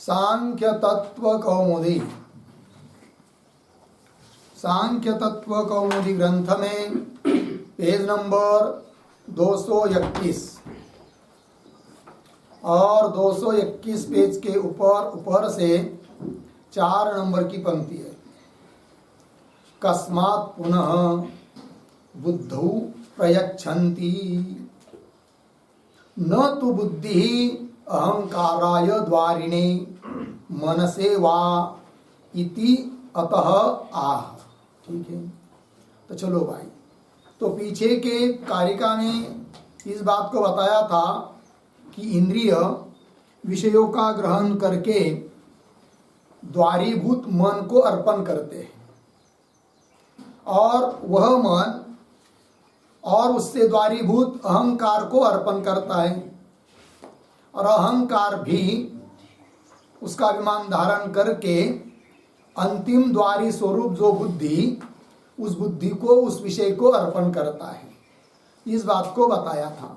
सांख्य तत्व कौमुदी, सांख्य तत्व कौमुदी ग्रंथ में पेज नंबर 221 और 221 पेज के ऊपर से 4 नंबर की पंक्ति है। कस्मात् पुनः बुद्धौ प्रयच्छन्ति न तु बुद्धि अहंकाराय द्वारिणे मनसे वा इति अतः आह। ठीक है, तो चलो भाई, तो पीछे के कारिका में इस बात को बताया था कि इंद्रिय विषयों का ग्रहण करके द्वारीभूत मन को अर्पण करते हैं और वह मन और उससे द्वारीभूत अहंकार को अर्पण करता है और अहंकार भी उसका अभिमान धारण करके अंतिम द्वारी स्वरूप जो बुद्धि, उस बुद्धि को, उस विषय को अर्पण करता है। इस बात को बताया था।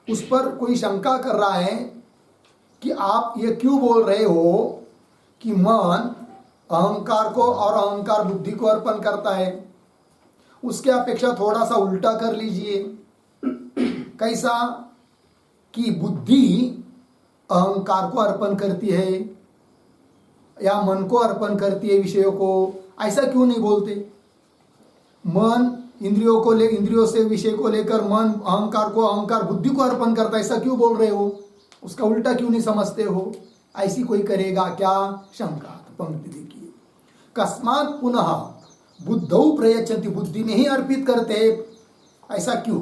उस पर कोई शंका कर रहा है कि आप ये क्यों बोल रहे हो कि मन अहंकार को और अहंकार बुद्धि को अर्पण करता है। उसके अपेक्षा थोड़ा सा उल्टा कर लीजिए। कैसा कि बुद्धि अहंकार को अर्पण करती है या मन को अर्पण करती है विषयों को, ऐसा क्यों नहीं बोलते। मन इंद्रियों से विषय को लेकर मन अहंकार को, अहंकार बुद्धि को अर्पण करता है, ऐसा क्यों बोल रहे हो। उसका उल्टा क्यों नहीं समझते हो। ऐसी कोई करेगा क्या शंका। पंक्ति देखिए, कस्मात् पुनः बुद्धौ प्रयच्छन्ति, बुद्धि में ही अर्पित करते, ऐसा क्यों।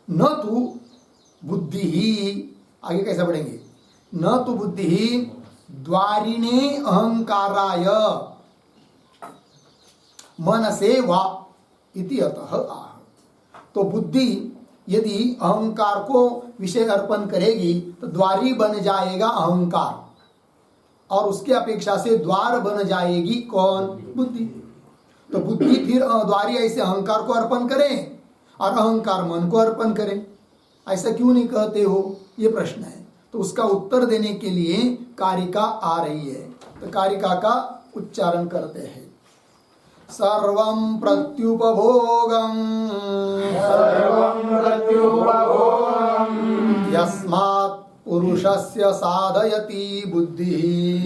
न तो बुद्धि ही, आगे कैसा पढ़ेंगे, न तो बुद्धि ही द्वारिणे अहंकाराय मनसे वा इति अतः आह। तो बुद्धि यदि अहंकार को विषय अर्पण करेगी तो द्वारी बन जाएगा अहंकार और उसके अपेक्षा से द्वार बन जाएगी कौन, बुद्धि। तो बुद्धि फिर द्वारी ऐसे अहंकार को अर्पण करें और अहंकार मन को अर्पण करें, ऐसा क्यों नहीं कहते हो, ये प्रश्न है। तो उसका उत्तर देने के लिए कारिका आ रही है। तो कारिका का उच्चारण करते हैं। सर्वं प्रत्युपभोगं यस्मात् पुरुषस्य साधयति बुद्धिः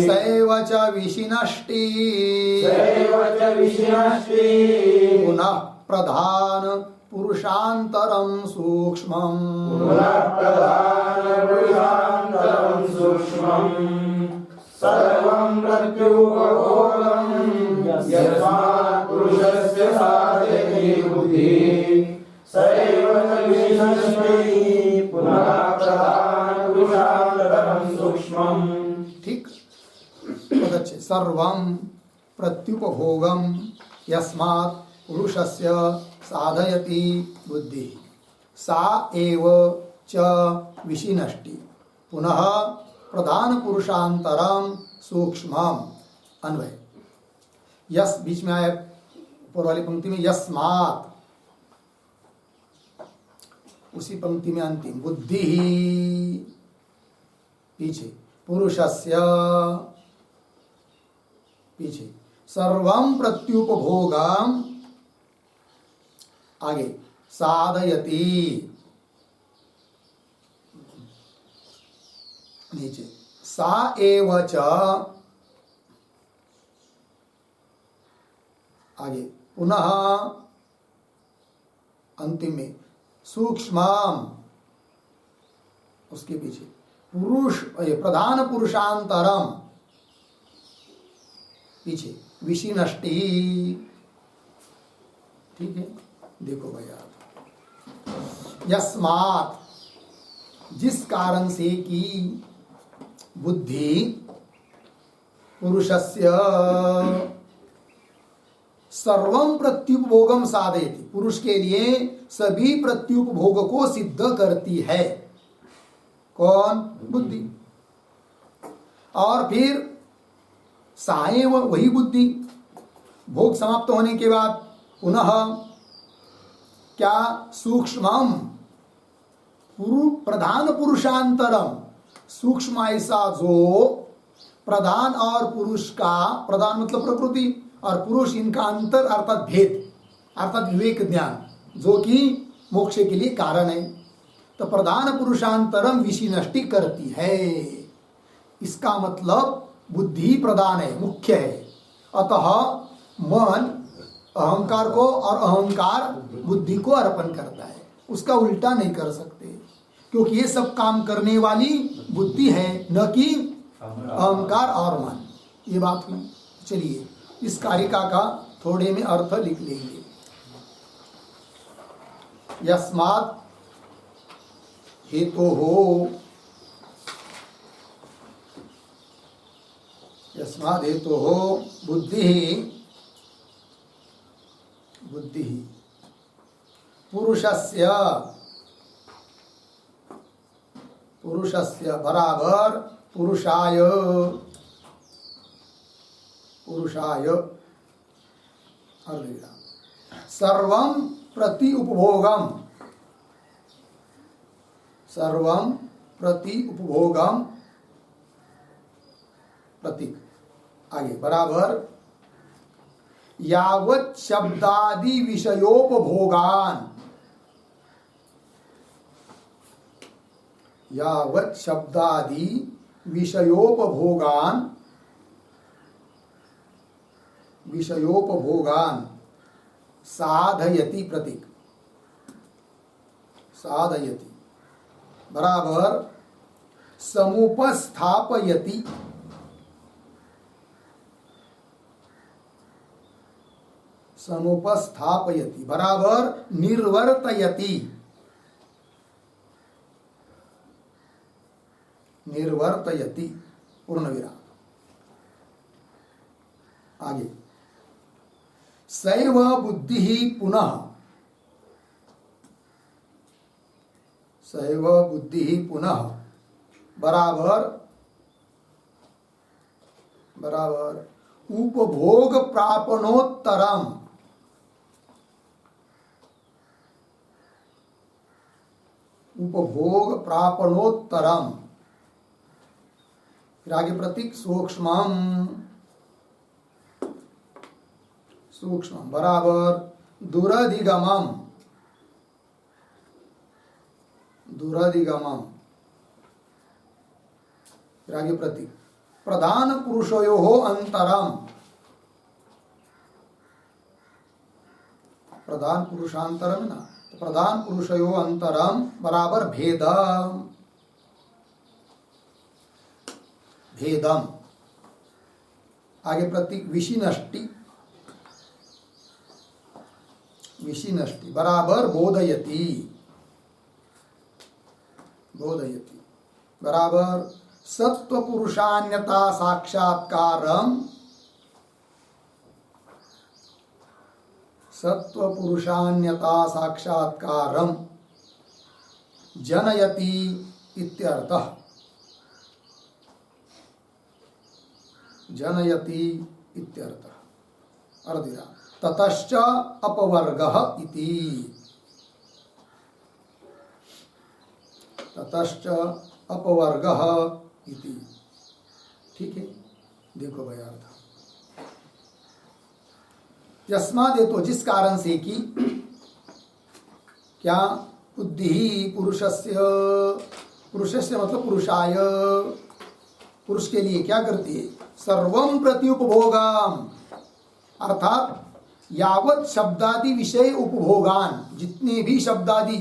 सैव च विशिनष्टि पुनः प्रधान पुरुषान्तरं सूक्ष्मम् सर्वं प्रत्युपभोगं यस्मात् पुरुषस्य साधयति बुद्धिः सैव च विशिनष्टि पुनः प्रधान पुरुषान्तरं सूक्ष्मम्। ठीक, बहुत अच्छे। सर्वं प्रत्युपभोगं यस्मात् पुरुषस्य साधयति बुद्धि सा एव च विशिनष्टि पुनः प्रधान पुरुषांतरम सूक्ष्मम। अन्वय, यस बीच में आया ऊपर वाली पंक्ति में यस्मात्, उसी पंक्ति में अंतिम बुद्धि ही, पीछे पुरुषस्य, पीछे सर्वं प्रत्युपभोगम, आगे साधयति, नीचे सा एव च, आगे पुनः अंतिम में सूक्ष्मम, उसके पीछे पुरुष प्रधान पुरुषांतरम, पीछे विशिनष्टि। ठीक है, देखो भैया, यस्मात्, जिस कारण से कि बुद्धि पुरुषस्य सर्वं प्रत्युपभोगम साधयति, पुरुष के लिए सभी प्रत्युपभोग को सिद्ध करती है। कौन, बुद्धि। और फिर साएव, वही बुद्धि भोग समाप्त होने के बाद पुनः क्या, सूक्ष्मम, प्रधान पुरुषांतरम, सूक्ष्म ऐसा जो प्रधान और पुरुष का, प्रधान मतलब प्रकृति और पुरुष इनका अंतर अर्थात भेद अर्थात विवेक ज्ञान, जो कि मोक्ष के लिए कारण है। तो प्रधान पुरुषांतरम विशिनष्टि करती है, इसका मतलब बुद्धि प्रधान है, मुख्य है। अतः मन अहंकार को और अहंकार बुद्धि को अर्पण करता है, उसका उल्टा नहीं कर सकते, क्योंकि ये सब काम करने वाली बुद्धि है, न कि अहंकार और मन। ये बात हुई। चलिए इस कारिका का थोड़े में अर्थ लिख लेंगे। यस्मात् हेतोः यस्माद् हेतोः बुद्धिः पुरुषस्य बराबर पुरुषाय सर्वं प्रति उपभोगम प्रतीक आगे बराबर यावत् शब्दादि विषयोपभोगान, यावत् शब्दादि विषयोपभोगान साधयति, प्रतीक साधयति बराबर समुपस्थापयति, समुपस्थापयति बराबर निर्वर्तयति, निर्वर्तयति पूर्ण विराम। आगे सैव बुद्धि पुनः, सैव बुद्धि पुनः बराबर उपभोग प्रापणोत्तरम, उपभोग प्रापणोत्तरम फिर आगे प्रतीक सूक्ष्मम, सूक्ष्म बराबर दुरधिगमम, दुरधिगमम फिर आगे प्रतीक प्रधान पुरुषयोः अंतरम, प्रधान पुरुषांतरम ना, तो प्रधान पुरुषयोः अंतरम बराबर भेदम, भेदम आगे प्रतीक विशिनष्टि, विशिनष्टि बराबर बोधयति, बोधयति बराबर सत्व पुरुषान्यता साक्षात्कारम, सत्व पुरुषान्यता साक्षात्कारम जनयति इत्यर्थः, जनयति इत्यर्थः अर्धिरा ततश्च अपवर्गः इति, ततश्च अपवर्गः इति। ठीक है, देखो भाई अर्थ यस्माद् हेतु, जिस कारण से कि क्या बुद्धि पुरुषस्य, पुरुषस्य मतलब पुरुषाय, पुरुष के लिए क्या करती है, सर्वं प्रति उपभोगम अर्थात यावत शब्दादि विषय उपभोगान, जितने भी शब्दादि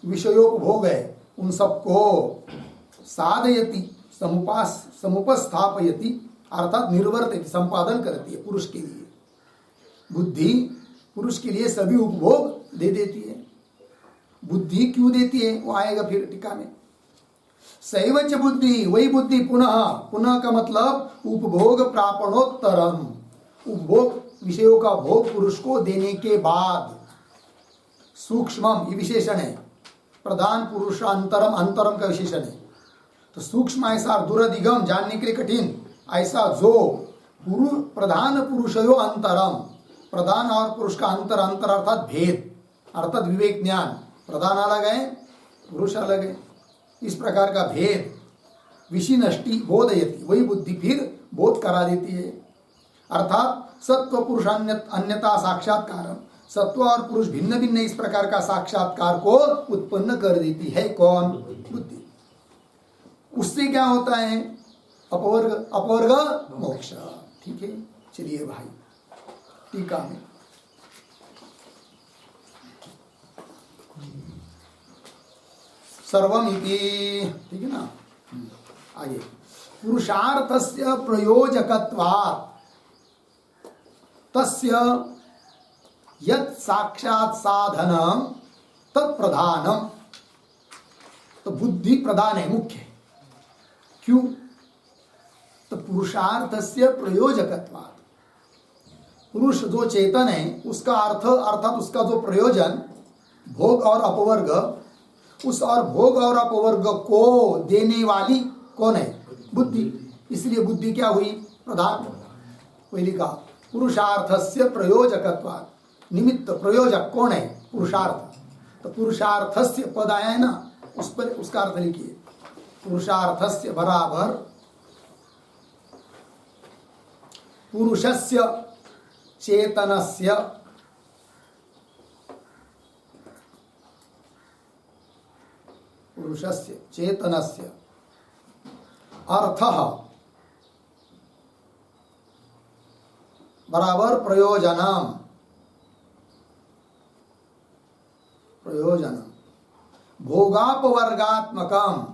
विषयोपभोग है उन सबको साधयति समुपस्थापयति अर्थात निर्वर्तयति संपादन करती है पुरुष के लिए। बुद्धि पुरुष के लिए सभी उपभोग दे देती है। बुद्धि क्यों देती है वो आएगा फिर टीका में। सैवच बुद्धि, वही बुद्धि पुनः, पुनः का मतलब उपभोग प्रापणोत्तरम, उपभोग विषयों का भोग पुरुष को देने के बाद, सूक्ष्मम ये विशेषण है, प्रधान पुरुषांतरम अंतरम का विशेषण है। तो सूक्ष्म ऐसा दुरधिगम जानने के लिए कठिन, ऐसा जो प्रधान पुरुषयो अंतरम, प्रधान और पुरुष का अंतर, अंतर अर्थात भेद अर्थात विवेक ज्ञान, प्रधान अलग है पुरुष अलग है। इस प्रकार का भेद विशिनष्टि बोधयति, वही बुद्धि फिर बोध करा देती है। अर्थात सत्व पुरुष अन्यता साक्षात्कार, सत्व और पुरुष भिन्न भिन्न इस प्रकार का साक्षात्कार को उत्पन्न कर देती है कौन? बुद्धि। उससे क्या होता है? अपवर्ग, अपवर्ग मोक्ष। ठीक है, चलिए भाई टीका में सर्वमिति, ठीक है ना। आगे पुरुषार्थस्य प्रयोजकत्वात् तस्य यत् साक्षात् साधनम तत्प्रधानम। तो बुद्धि प्रधान है, मुख्य है। क्यों? तो पुरुषार्थस्य प्रयोजकत्वात्, पुरुष जो चेतन है उसका अर्थ अर्थात उसका जो प्रयोजन भोग और अपवर्ग, उस और भोग और अपवर्ग को देने वाली कौन है? बुद्धि। इसलिए बुद्धि क्या हुई? प्रधान। वही लिखा पुरुषार्थस्य प्रयोजकत्वात्, निमित्त प्रयोजक कौन है? पुरुषार्थ। तो पुरुषार्थस्य पद आया है ना, उस पर उसका अर्थ लिखिए। पुरुषार्थस्य बराबर पुरुषस्य चेतनस्य पुरुषस्य चेतनस्य अर्थः बराबर प्रयोजनम, प्रयोजन भोगापवर्गात्मकम,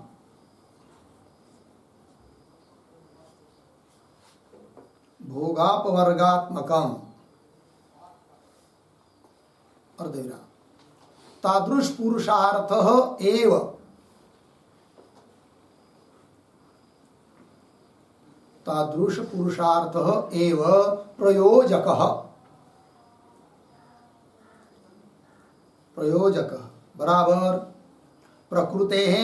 भोगापवर्गात्मकम अर्धविराम तादृश पुरुषार्थः एव तादृश पुरुषार्थः एव प्रयोजकः, प्रयोजकः बराबर प्रकृतेः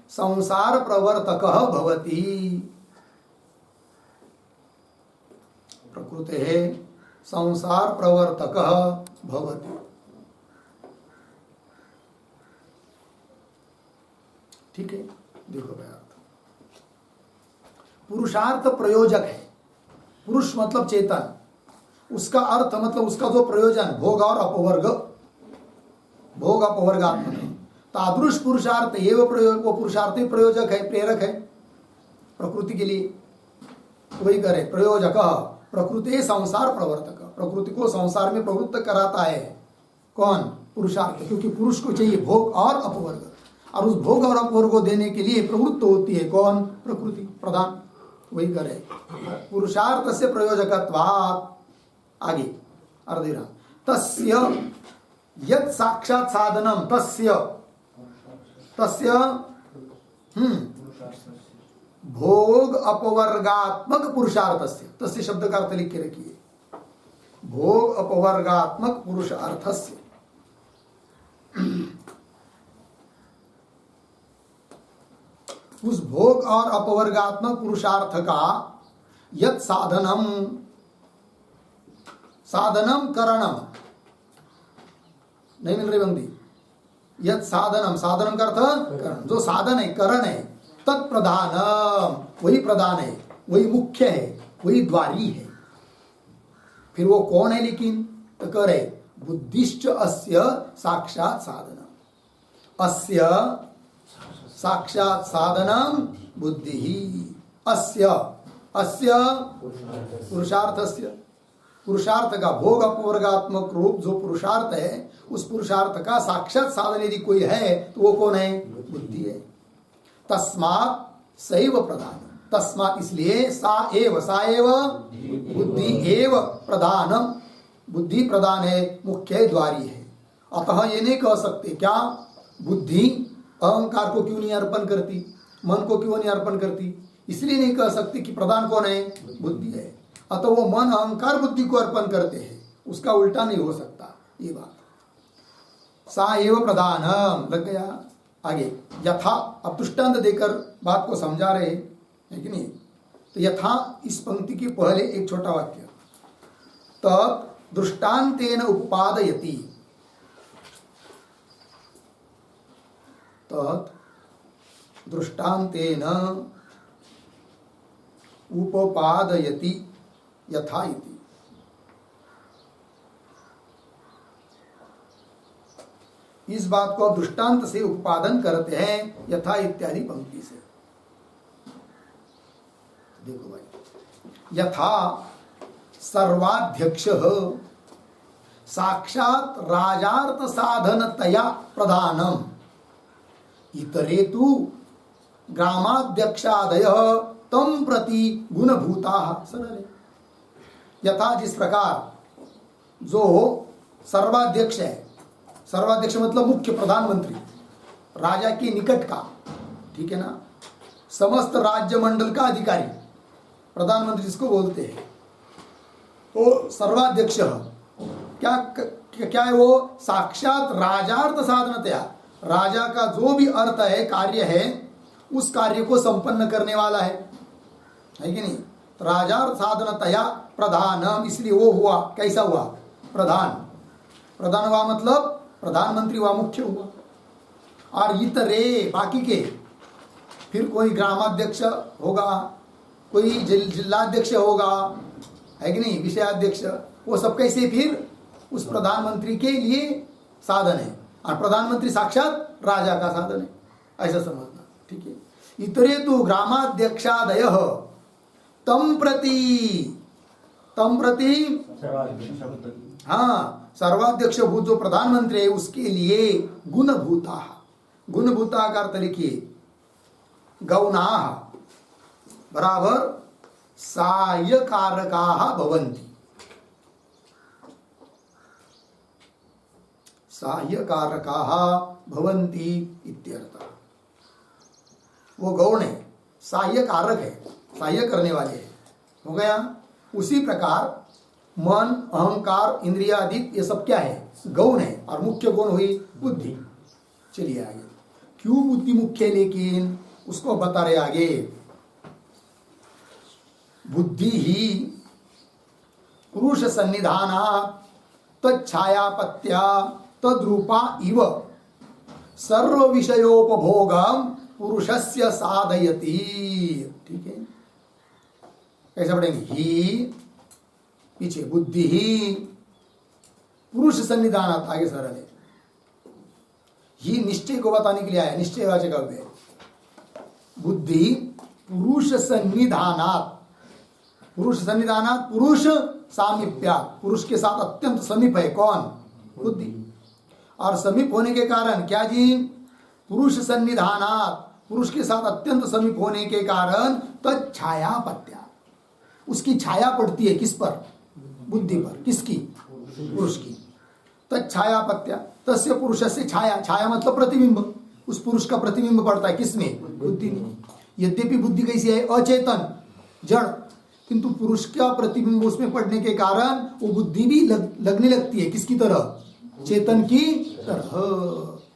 संसार प्रवर्तकः भवति, प्रकृतेः संसार प्रवर्तकः भवति। ठीक है, देखो भाई, पुरुषार्थ प्रयोजक है। पुरुष मतलब चेतन, उसका अर्थ मतलब उसका जो प्रयोजन भोग और अपवर्ग, भोग अपवर्गात्मक। तादृश पुरुषार्थ एवं प्रयोग, वो पुरुषार्थी प्रयोजक है, प्रेरक है प्रकृति के लिए। वही करे प्रयोजक, प्रकृति संसार प्रवर्तक, प्रकृति को संसार में प्रवृत्त कराता है कौन? पुरुषार्थ। क्योंकि पुरुष को चाहिए भोग और अपवर्ग, और उस भोग और अपवर्ग को देने के लिए प्रवृत्त होती है कौन? प्रकृति, प्रधान। वही करे पुरुषार्थ से प्रयोजकत्वात्। आगे अर्धविराम तस्य यत् साक्षात् साधनम, तस्य तस्य भोग अपवर्गात्मक पुरुषार्थस्य, तस्य शब्द का अर्थ लिख के रखिए, भोग अपवर्गात्मक पुरुषार्थस्य। उस भोग और अपवर्गात्मक पुरुषार्थ का यत् साधनम, साधनम करणम, नहीं मिल रही बंदी, यत् साधनम, साधनम का अर्थ करण, जो साधन है, करण है, तत्प्रधानम, वही प्रधान है, वही मुख्य है, वही द्वारी है। फिर वो कौन है? लेकिन तो करे बुद्धिश्च अस्य साक्षात् साधनम, अस्य साक्षात् साधनम बुद्धि ही, अस्य अस्य पुरुषार्थस्य, पुरुषार्थ का भोग अपवर्गात्मक रूप जो पुरुषार्थ है, उस पुरुषार्थ का साक्षात साधन यदि कोई है तो वो कौन है? बुद्धि है। तस्मात् सैव प्रधान, तस्मात् इसलिए सा एव बुद्धि एव प्रधानम, बुद्धि प्रधान है, मुख्य द्वारी है। अतः ये नहीं कह सकते क्या बुद्धि अहंकार को क्यों नहीं अर्पण करती, मन को क्यों नहीं अर्पण करती? इसलिए नहीं कह सकते कि प्रधान कौन है? बुद्धि है। अतः वो मन अहंकार बुद्धि को अर्पण करते हैं, उसका उल्टा नहीं हो सकता ये बात। सा एव प्रधान लग गया। आगे यथा, अब दृष्टांत देकर बात को समझा रहे है कि नहीं? तो यथा इस पंक्ति के पहले एक छोटा वाक्य, तत् दृष्टांतेन उपपादयति, तत् दृष्टान्तेन उपपादयति यथा इति। इस बात को अब दृष्टांत से उपादन करते हैं यथा इत्यादि पंक्ति से। देखो भाई, यथा सर्वाध्यक्ष साक्षात राजार्थ साधनतया प्रधानम इतरे तु ग्रामाध्यक्षादय तम प्रति गुणभूता। सरल, यथा जिस प्रकार जो सर्वाध्यक्ष है, सर्वाध्यक्ष मतलब मुख्य प्रधानमंत्री, राजा के निकट का, ठीक है ना, समस्त राज्य मंडल का अधिकारी प्रधानमंत्री जिसको बोलते हैं, तो सर्वाध्यक्ष क्या है वो? साक्षात राजार्थ साधनतया, राजा का जो भी अर्थ है, कार्य है, उस कार्य को संपन्न करने वाला है कि नहीं? राजार्थ साधनतया प्रधानम, इसलिए वो हुआ, कैसा हुआ? प्रधान। प्रधान हुआ मतलब प्रधानमंत्री हुआ, मुख्य हुआ। और इतरे बाकी के, फिर कोई ग्रामाध्यक्ष होगा, कोई जिलाध्यक्ष होगा, है कि नहीं, विषयाध्यक्ष, वो सब कैसे फिर उस प्रधानमंत्री के लिए साधन है, और प्रधानमंत्री साक्षात राजा का साधन है, ऐसा समझना, ठीक है। इतरे तो ग्रामाध्यक्षादय तम प्रति, हाँ, सर्वाध्यक्ष भूत जो प्रधानमंत्री है उसके लिए गुणभूता, गुणभूता का अर्थ लिखिए गौणा बराबर साहाय्यकारकाः भवन्ति, साहाय्यकारकाः भवन्ति इत्यर्थः। वो गौण है, साहाय्यकारक है, सहाय्य करने वाले हैं, हो गया। उसी प्रकार मन, अहंकार, इंद्रिय आदि ये सब क्या है? गौण है, और मुख्य गौण हुई बुद्धि। चलिए आगे, क्यों बुद्धि मुख्य है? लेकिन उसको बता रहे आगे, बुद्धि ही पुरुष सन्निधानात् तच्छायापत्या तद्रूपा इव सर्व विषयोपभोगम पुरुषस्य साधयति। ठीक है, कैसे पढ़ेंगे? ही पीछे बुद्धि ही पुरुष सन्निधानात्, आगे सरल है। ही निश्चय को बताने के लिए आया, निश्चयवाचक अव्यय। बुद्धि पुरुष सन्निधानात्, पुरुष सन्निधानात् पुरुष सामीप्यात्, पुरुष के साथ अत्यंत समीप है कौन? बुद्धि। और समीप होने के कारण क्या जी? पुरुष सन्निधानात्, पुरुष के साथ अत्यंत समीप होने के कारण तच्छायापत्या, उसकी छाया पड़ती है किस पर? बुद्धि पर। किसकी? पुरुष की। तच्छायापत्या तस्य पुरुषस्य छाया, छाया मतलब प्रतिबिंब, उस पुरुष का प्रतिबिंब पड़ता है किसमें? बुद्धि में। यद्यपि बुद्धि कैसी है? अचेतन, जड़, किंतु पुरुष का प्रतिबिंब उसमें पड़ने के कारण वो बुद्धि भी लगने लगती है किसकी तरह? चेतन की तरह।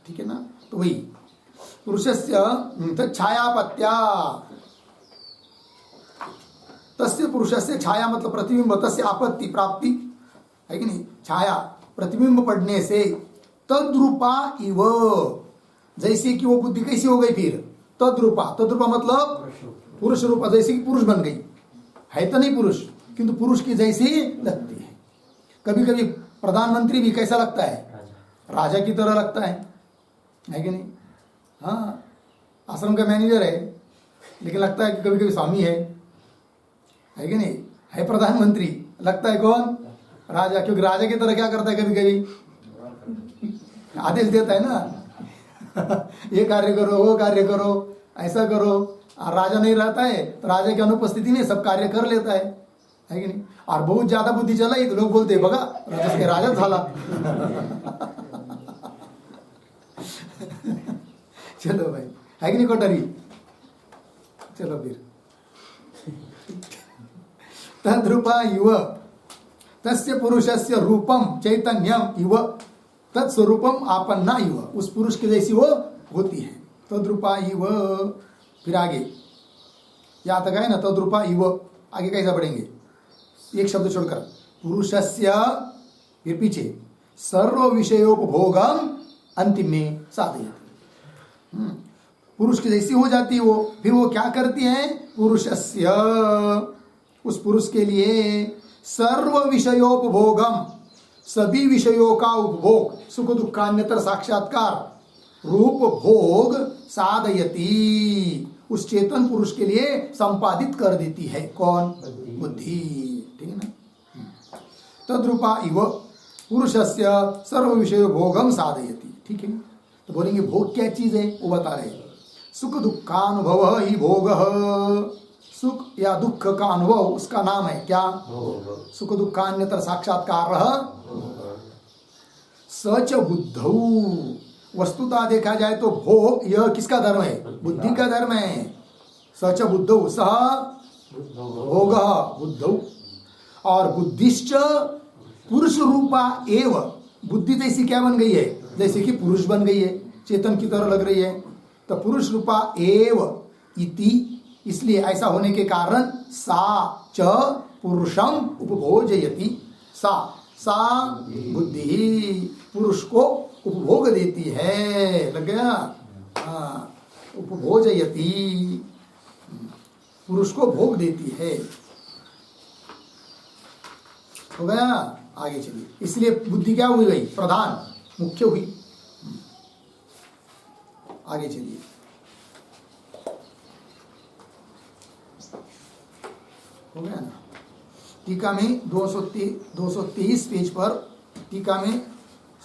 ठीक है ना? तो वही पुरुषस्य छायापत्या, तस्य पुरुषस्य छाया मतलब प्रतिबिंब, तस्य आपत्ति प्राप्ति, है कि नहीं? छाया प्रतिबिंब पड़ने से तद्रूपा इव, जैसे कि वो बुद्धि कैसी हो गई फिर? तद्रूपा। तद्रूपा मतलब पुरुष रूपा, जैसे कि पुरुष बन गई, है तो नहीं पुरुष, किंतु पुरुष की जैसी लगती है। कभी कभी प्रधानमंत्री भी कैसा लगता है? राजा की तरह लगता है कि नहीं? हाँ, आश्रम का मैनेजर है लेकिन लगता है कि कभी कभी स्वामी है कि नहीं? है प्रधानमंत्री, लगता है कौन? राजा, क्योंकि राजा की तरह क्या करता है? कभी कभी आदेश देता है ना ये कार्य करो, वो कार्य करो, ऐसा करो। और राजा नहीं रहता है तो राजा की अनुपस्थिति में सब कार्य कर लेता है कि नहीं? और बहुत ज्यादा बुद्धि चलाई तो लोग बोलते हैं बघा राजा झाला चलो भाई, है कि नहीं कोटरी? चलो फिर तद्रूपा इव तस्य पुरुषस्य रूपम चैतन्यम इव तत्स्वरूपम आपन्ना इव, उस पुरुष के जैसी वो होती है। तद्रूपा इव, फिर आगे यहाँ तक है ना, तद्रूपा इव, आगे कैसा पढ़ेंगे? एक शब्द छोड़कर, पुरुषस्य, फिर पीछे सर्व विषयोपभोगम अंतिम में साधयति। पुरुष की जैसी हो जाती है वो, फिर वो क्या करती है, पुरुषस्य, उस पुरुष के लिए सर्व विषयोपभोगम, सभी विषयों का उपभोग, सुख दुखान्यतर साक्षात्कार रूप भोग साधयती, उस चेतन पुरुष के लिए संपादित कर देती है। कौन? बुद्धि। ठीक है ना। तद्रूपा इव पुरुषस्य सर्व विषय भोगम साधयति। ठीक है, तो बोलेंगे भोग क्या चीज है, वो बता रहे हैं। सुख दुखानुभव ही भोग, सुख या दुख का अनुभव उसका नाम है क्या, सुख दुखान्यतर साक्षात्कार। सच बुद्धौ, वस्तुतः देखा जाए तो भोग यह किसका धर्म है, बुद्धि का धर्म है। सच बुद्धौ सह भोग बुद्धौ, और बुद्धिश्च पुरुष रूपा एव, बुद्धि जैसी क्या बन गई है, जैसे कि पुरुष बन गई है, चेतन की तरह लग रही है, तो पुरुष रूपा एव इति, इसलिए ऐसा होने के कारण सा च पुरुषम उपभोजयति, सा बुद्धि पुरुष को उपभोग देती है। लग गया, उपभोजयति, पुरुष को भोग देती है। हो गया, आगे चलिए। इसलिए बुद्धि क्या हुई गई, प्रधान, मुख्य हुई। आगे चलिए। हो गया ना। टीका में 223 पेज पर, टीका में,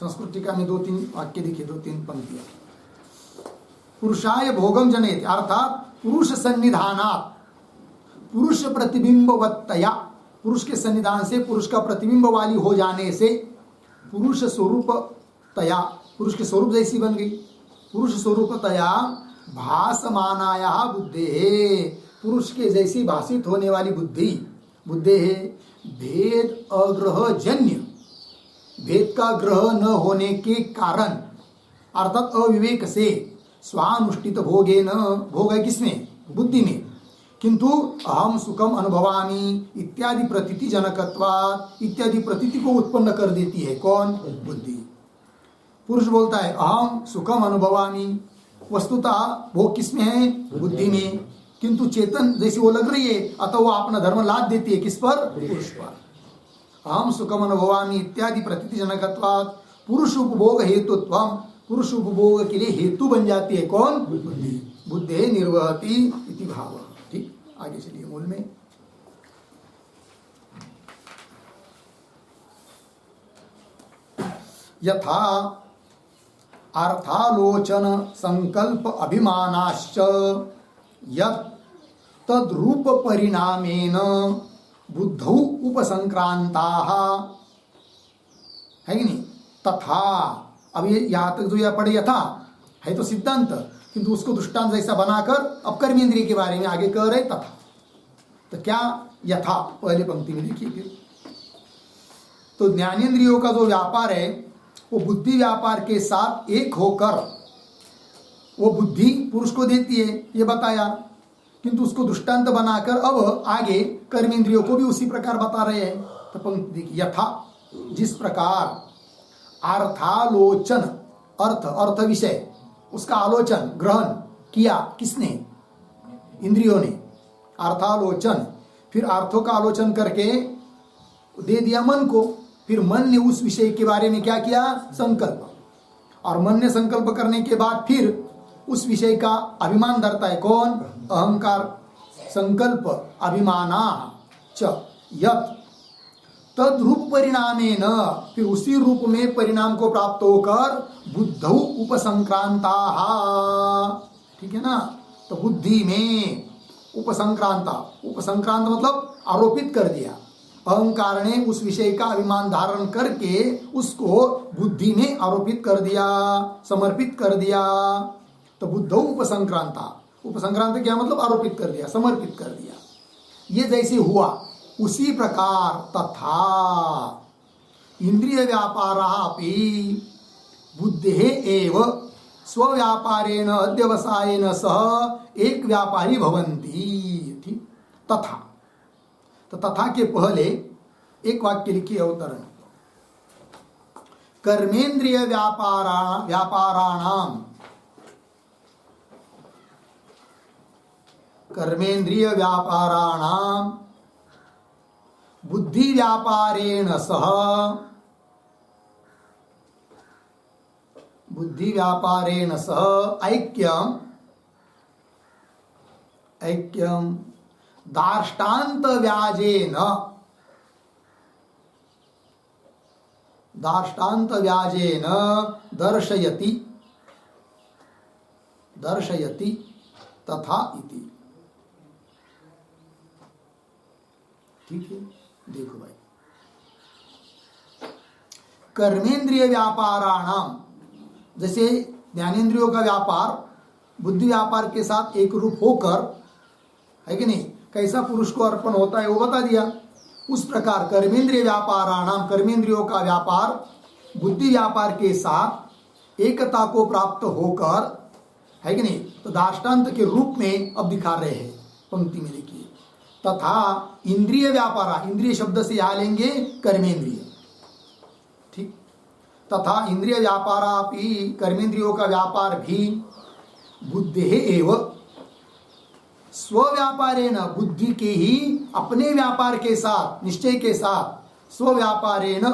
संस्कृत टीका में 2-3 वाक्य दिखे, 2-3 पंक्तियां। पुरुषाय भोगम जनेत, अर्थात पुरुष सन्निधानात्, पुरुष प्रतिबिंबवत्तया, पुरुष के सन्निधान से, पुरुष का प्रतिबिंब वाली हो जाने से, पुरुष स्वरूपतया, पुरुष के स्वरूप जैसी बन गई, पुरुष स्वरूपतया भासमानाया बुद्धे, पुरुष के जैसी भाषित होने वाली बुद्धि, बुद्धे भेद अग्रह जन्य, भेद का ग्रह न होने के कारण, अर्थात अविवेक से, स्वानुष्ठित भोगे न, भोग है किसमें, बुद्धि में, किंतु अहम सुखम अनुभवामी इत्यादि प्रतीति जनकत्वात्, इत्यादि प्रतीति को उत्पन्न कर देती है। कौन? बुद्धि। पुरुष बोलता है अहम सुखम अनुभवामी, वस्तुतः भोग किसमें है, बुद्धि में, किंतु चेतन जैसी वो लग रही है, अतः वो अपना धर्म लाद देती है किस पर, पुरुष पर। अहम सुखम अनुभवामी इत्यादि प्रतीति जनकत्वात् पुरुष उपभोग हेतुत्वम, पुरुष उपभोग के लिए हेतु बन जाती है। कौन? बुद्धि। बुद्धे निर्वहति इति भाव। ठीक, आगे चलिए मूल में। यथा अर्थालोचन संकल्प अभिमानाश्च यत् तद्रूप परिणामेन बुद्धौ उपसंक्रांताः, है कि नहीं, तथा, अब ये यहाँ तक जो यह पढ़े यथा है तो सिद्धांत, किंतु उसको दृष्टांत जैसा बनाकर अब कर्मेंद्रिय के बारे में आगे कह रहे तथा। तो क्या यथा, पहले पंक्ति में देखिए फिर, तो ज्ञानेंद्रियों का जो व्यापार है वो बुद्धि व्यापार के साथ एक होकर वो बुद्धि पुरुष को देती है, ये बताया, किंतु उसको दृष्टांत बनाकर अब आगे कर्मेंद्रियों को भी उसी प्रकार बता रहे हैं। तो पंक्ति देखिए, यथा, जिस प्रकार अर्थालोचन, अर्थ, अर्थ विषय, उसका आलोचन ग्रहण किया किसने, इंद्रियों ने, अर्थालोचन, फिर अर्थों का आलोचन करके दे दिया मन को, फिर मन ने उस विषय के बारे में क्या किया, संकल्प, और मन ने संकल्प करने के बाद फिर उस विषय का अभिमान धरता है। कौन? अहंकार। संकल्प अभिमाना च यत् तद्रूप परिणामेन, फिर उसी रूप में परिणाम को प्राप्त होकर बुद्धौ उपसंक्रांताः, ठीक है ना। तो बुद्धि में उपसंक्रांता, उपसंक्रांत मतलब आरोपित कर दिया, अहंकार ने उस विषय का अभिमान धारण करके उसको बुद्धि में आरोपित कर दिया, समर्पित कर दिया। तो बुद्धौ उपसंक्रांता, उपसंक्रांत क्या मतलब, आरोपित कर दिया, समर्पित कर दिया। ये जैसे हुआ उसी प्रकार तथा इंद्रिय व्यापारापि बुद्धे एव स्वव्यापारेण अध्यवसायेन सह एक व्यापारी भवन्ति। ठीक, तथा, तो तथा के पहले एक वाक्य लिखिए अवतरण, कर्मेंद्रिय व्यापाराणाम कर्मेंद्रिय व्यापाराणाम बुद्धि व्यापारेण सह ऐक्यम दार्ष्टान्त व्याजेन दर्शयति तथा इति। ठीक है, देखो भाई, कर्मेंद्रिय व्यापाराणाम, जैसे ज्ञानेंद्रियों का व्यापार बुद्धि व्यापार के साथ एक रूप होकर, है कि नहीं, कैसा पुरुष को अर्पण होता है वो बता दिया। उस प्रकार कर्मेंद्रिय व्यापाराणाम, कर्मेंद्रियों का व्यापार बुद्धि व्यापार के साथ एकता को प्राप्त होकर, है कि नहीं, तो दाष्टान्त के रूप में अब दिखा रहे हैं। पंक्ति में देखिए, तथा इंद्रिय व्यापारा, इंद्रिय शब्द से यहां लेंगे कर्मेंद्रिय, ठीक, तथा इंद्रिय व्यापारा भी, कर्मेंद्रियों का व्यापार भी बुद्धि एव स्वव्यापारेण, बुद्धि के ही अपने व्यापार के साथ, निश्चय के साथ, स्वव्यापारेण,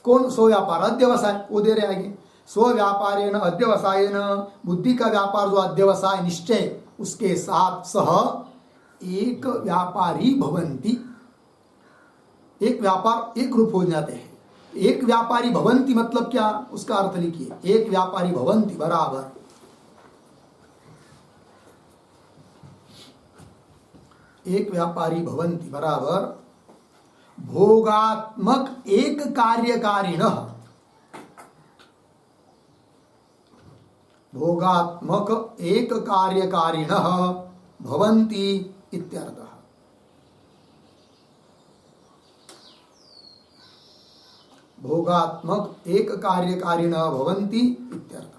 कौन स्वव्यापार, अध्यवसाय, वो दे रहे आगे, स्वव्यापारेण अध्यवसायेन, बुद्धि का व्यापार जो अध्यवसाय निश्चय, उसके साथ सह एक व्यापारी भवन्ति, एक व्यापार एक रूप हो जाते हैं। एक व्यापारी भवन्ति मतलब क्या, उसका अर्थ लिखिए, एक व्यापारी भवन्ति बराबर एक व्यापारी भवन्ति बराबर भोगात्मक एक कार्यकारिणः, भोगात्मक एक कार्यकारिणः भवन्ति इत्यर्थः। भोगात्मक एक कार्यकारिणः भवन्ति इत्यर्थः।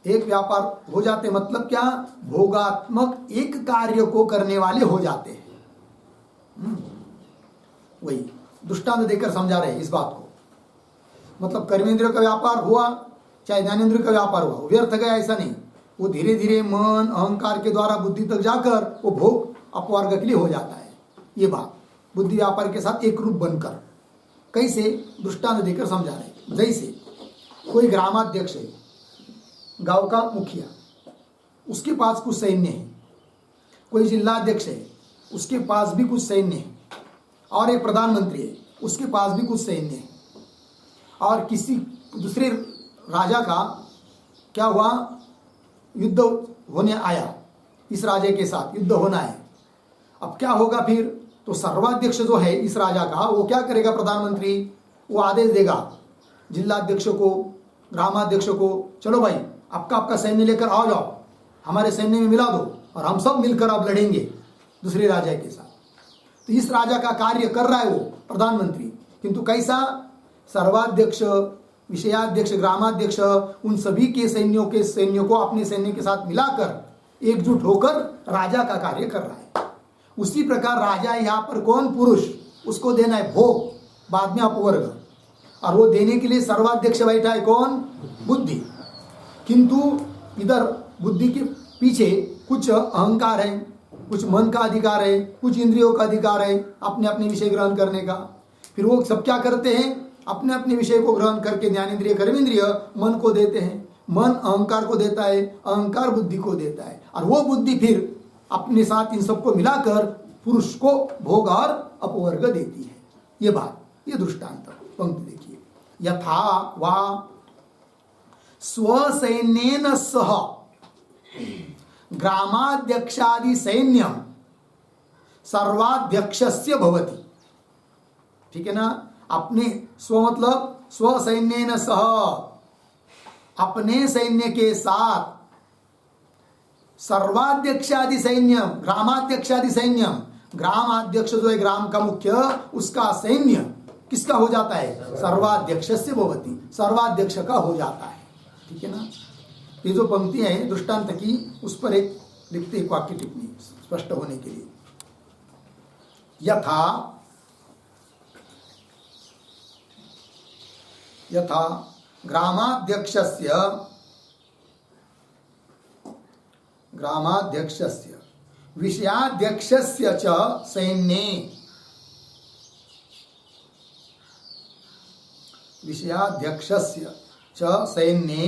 एक व्यापार हो जाते मतलब क्या, भोगात्मक एक कार्य को करने वाले हो जाते हैं। वही दृष्टांत देकर समझा रहे हैं इस बात को। मतलब कर्मेंद्रिय का व्यापार हुआ चाहे ज्ञानेंद्रिय का व्यापार हुआ, वो व्यर्थ गया ऐसा नहीं, वो धीरे धीरे मन अहंकार के द्वारा बुद्धि तक जाकर वो भोग अपवर्ग के लिए हो जाता है। ये बात बुद्धि व्यापार के साथ एक रूप बनकर, कैसे दृष्टांत देकर समझा रहे। जैसे कोई ग्रामाध्यक्ष है, गांव का मुखिया, उसके पास कुछ सैन्य है, कोई जिलाध्यक्ष है, उसके पास भी कुछ सैन्य है, और एक प्रधानमंत्री है, उसके पास भी कुछ सैन्य है, और किसी दूसरे राजा का क्या हुआ, युद्ध होने आया, इस राजा के साथ युद्ध होना है। अब क्या होगा फिर, तो सर्वाध्यक्ष जो है इस राजा का, वो क्या करेगा, प्रधानमंत्री, वो आदेश देगा जिलाध्यक्ष को, ग्रामाध्यक्ष को, चलो भाई आपका सैन्य लेकर आओ, जाओ हमारे सैन्य में मिला दो, और हम सब मिलकर अब लड़ेंगे दूसरे राजा के साथ। तो इस राजा का कार्य कर रहा है वो प्रधानमंत्री, किंतु कैसा, सर्वाध्यक्ष, विषयाध्यक्ष, ग्रामाध्यक्ष, उन सभी के सैन्यों को अपने सैन्य के साथ मिलाकर एकजुट होकर राजा का कार्य कर रहा है। उसी प्रकार राजा यहाँ पर कौन, पुरुष, उसको देना है भोग, बाद में अपवर्ग, और वो देने के लिए सर्वाध्यक्ष बैठा है कौन, बुद्धि। किंतु इधर बुद्धि के पीछे कुछ अहंकार है, कुछ मन का अधिकार है, कुछ इंद्रियों का अधिकार है अपने अपने विषय ग्रहण करने का। फिर वो सब क्या करते हैं, अपने अपने विषय को ग्रहण करके ज्ञानेंद्रिय कर्मेंद्रिय मन को देते हैं, मन अहंकार को देता है, अहंकार बुद्धि को देता है, और वो बुद्धि फिर अपने साथ इन सबको मिलाकर पुरुष को भोग और अपवर्ग देती है। ये बात, ये दृष्टांत पंक्ति देखिए, यथा वा स्वसैन्येन सह ग्रामाध्यक्षादि सैन्यम सर्वाध्यक्षस्य भवति। ठीक है ना, अपने स्व मतलब स्वसैन्येन सह, अपने सैन्य के साथ, सर्वाध्यक्षादि सैन्यम, ग्रामाध्यक्षादि सैन्यम, ग्रामाध्यक्ष जो है ग्राम का मुख्य, उसका सैन्य किसका हो जाता है, सर्वाध्यक्षस्य भवति, सर्वाध्यक्ष का हो जाता है। ठीक है ना, ये जो पंक्तियां हैं दृष्टांत की, उस पर एक लिखते एक वाक्य टिप्पणी स्पष्ट होने के लिए, यथा ग्रामाध्यक्षस्य विषयाध्यक्षस्य च सैन्ये, विषयाध्यक्षस्य च सैन्ये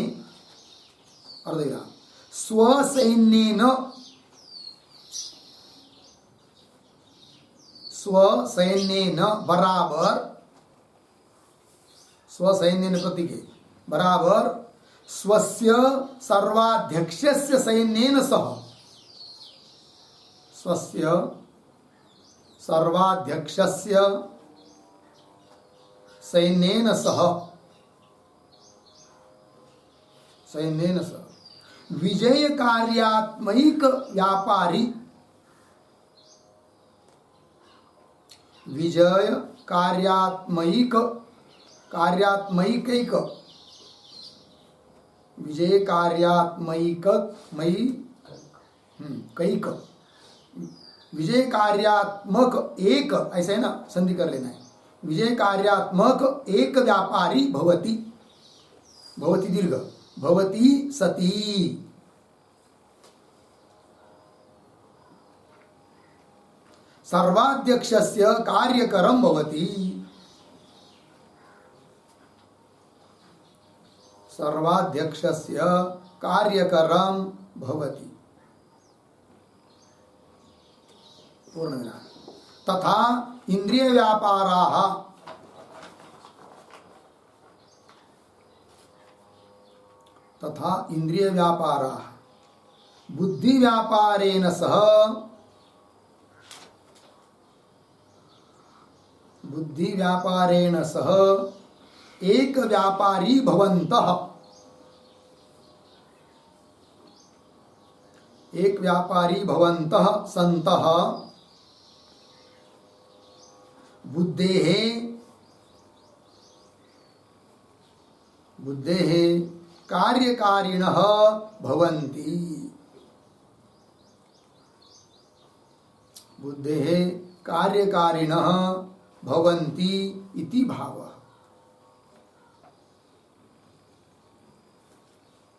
अर्धविराम स्वसैन्येन, स्वसैन्येन बराबर, स्वसैन्येन प्रतीक है बराबर स्वस्य सर्वाध्यक्षस्य सैन्येन सह, स्वस्य सर्वाध्यक्षस्य सैन्येन सह, सैन्येन सह विजय कार्यात्मक व्यापारी, विजय कार्यात्मक, कार्यात्मक विजय कार्यात्मक मई कैक, विजय कार्यात्मक एक, ऐसा है ना, संधि कर लेना है। विजय कार्यात्मक एक व्यापारी भवति, भवति दीर्घ, भवति सती, सर्वाध्यक्षस्य कार्यकरं भवति, सर्वाध्यक्षस्य कार्यकरं भवति, पूर्णविराम। तथा इंद्रिय व्यापाराः, तथा इंद्रिय व्यापाराः बुद्धि व्यापारेण सह, बुद्धि व्यापारेण सह एक व्यापारी भवन्तः, एक व्यापारी भवन्तः सन्तः बुद्धेः, बुद्धेः कार्यकारिणः भवन्ति, बुद्धेः कार्यकारिणः भवन्ति इति भावः,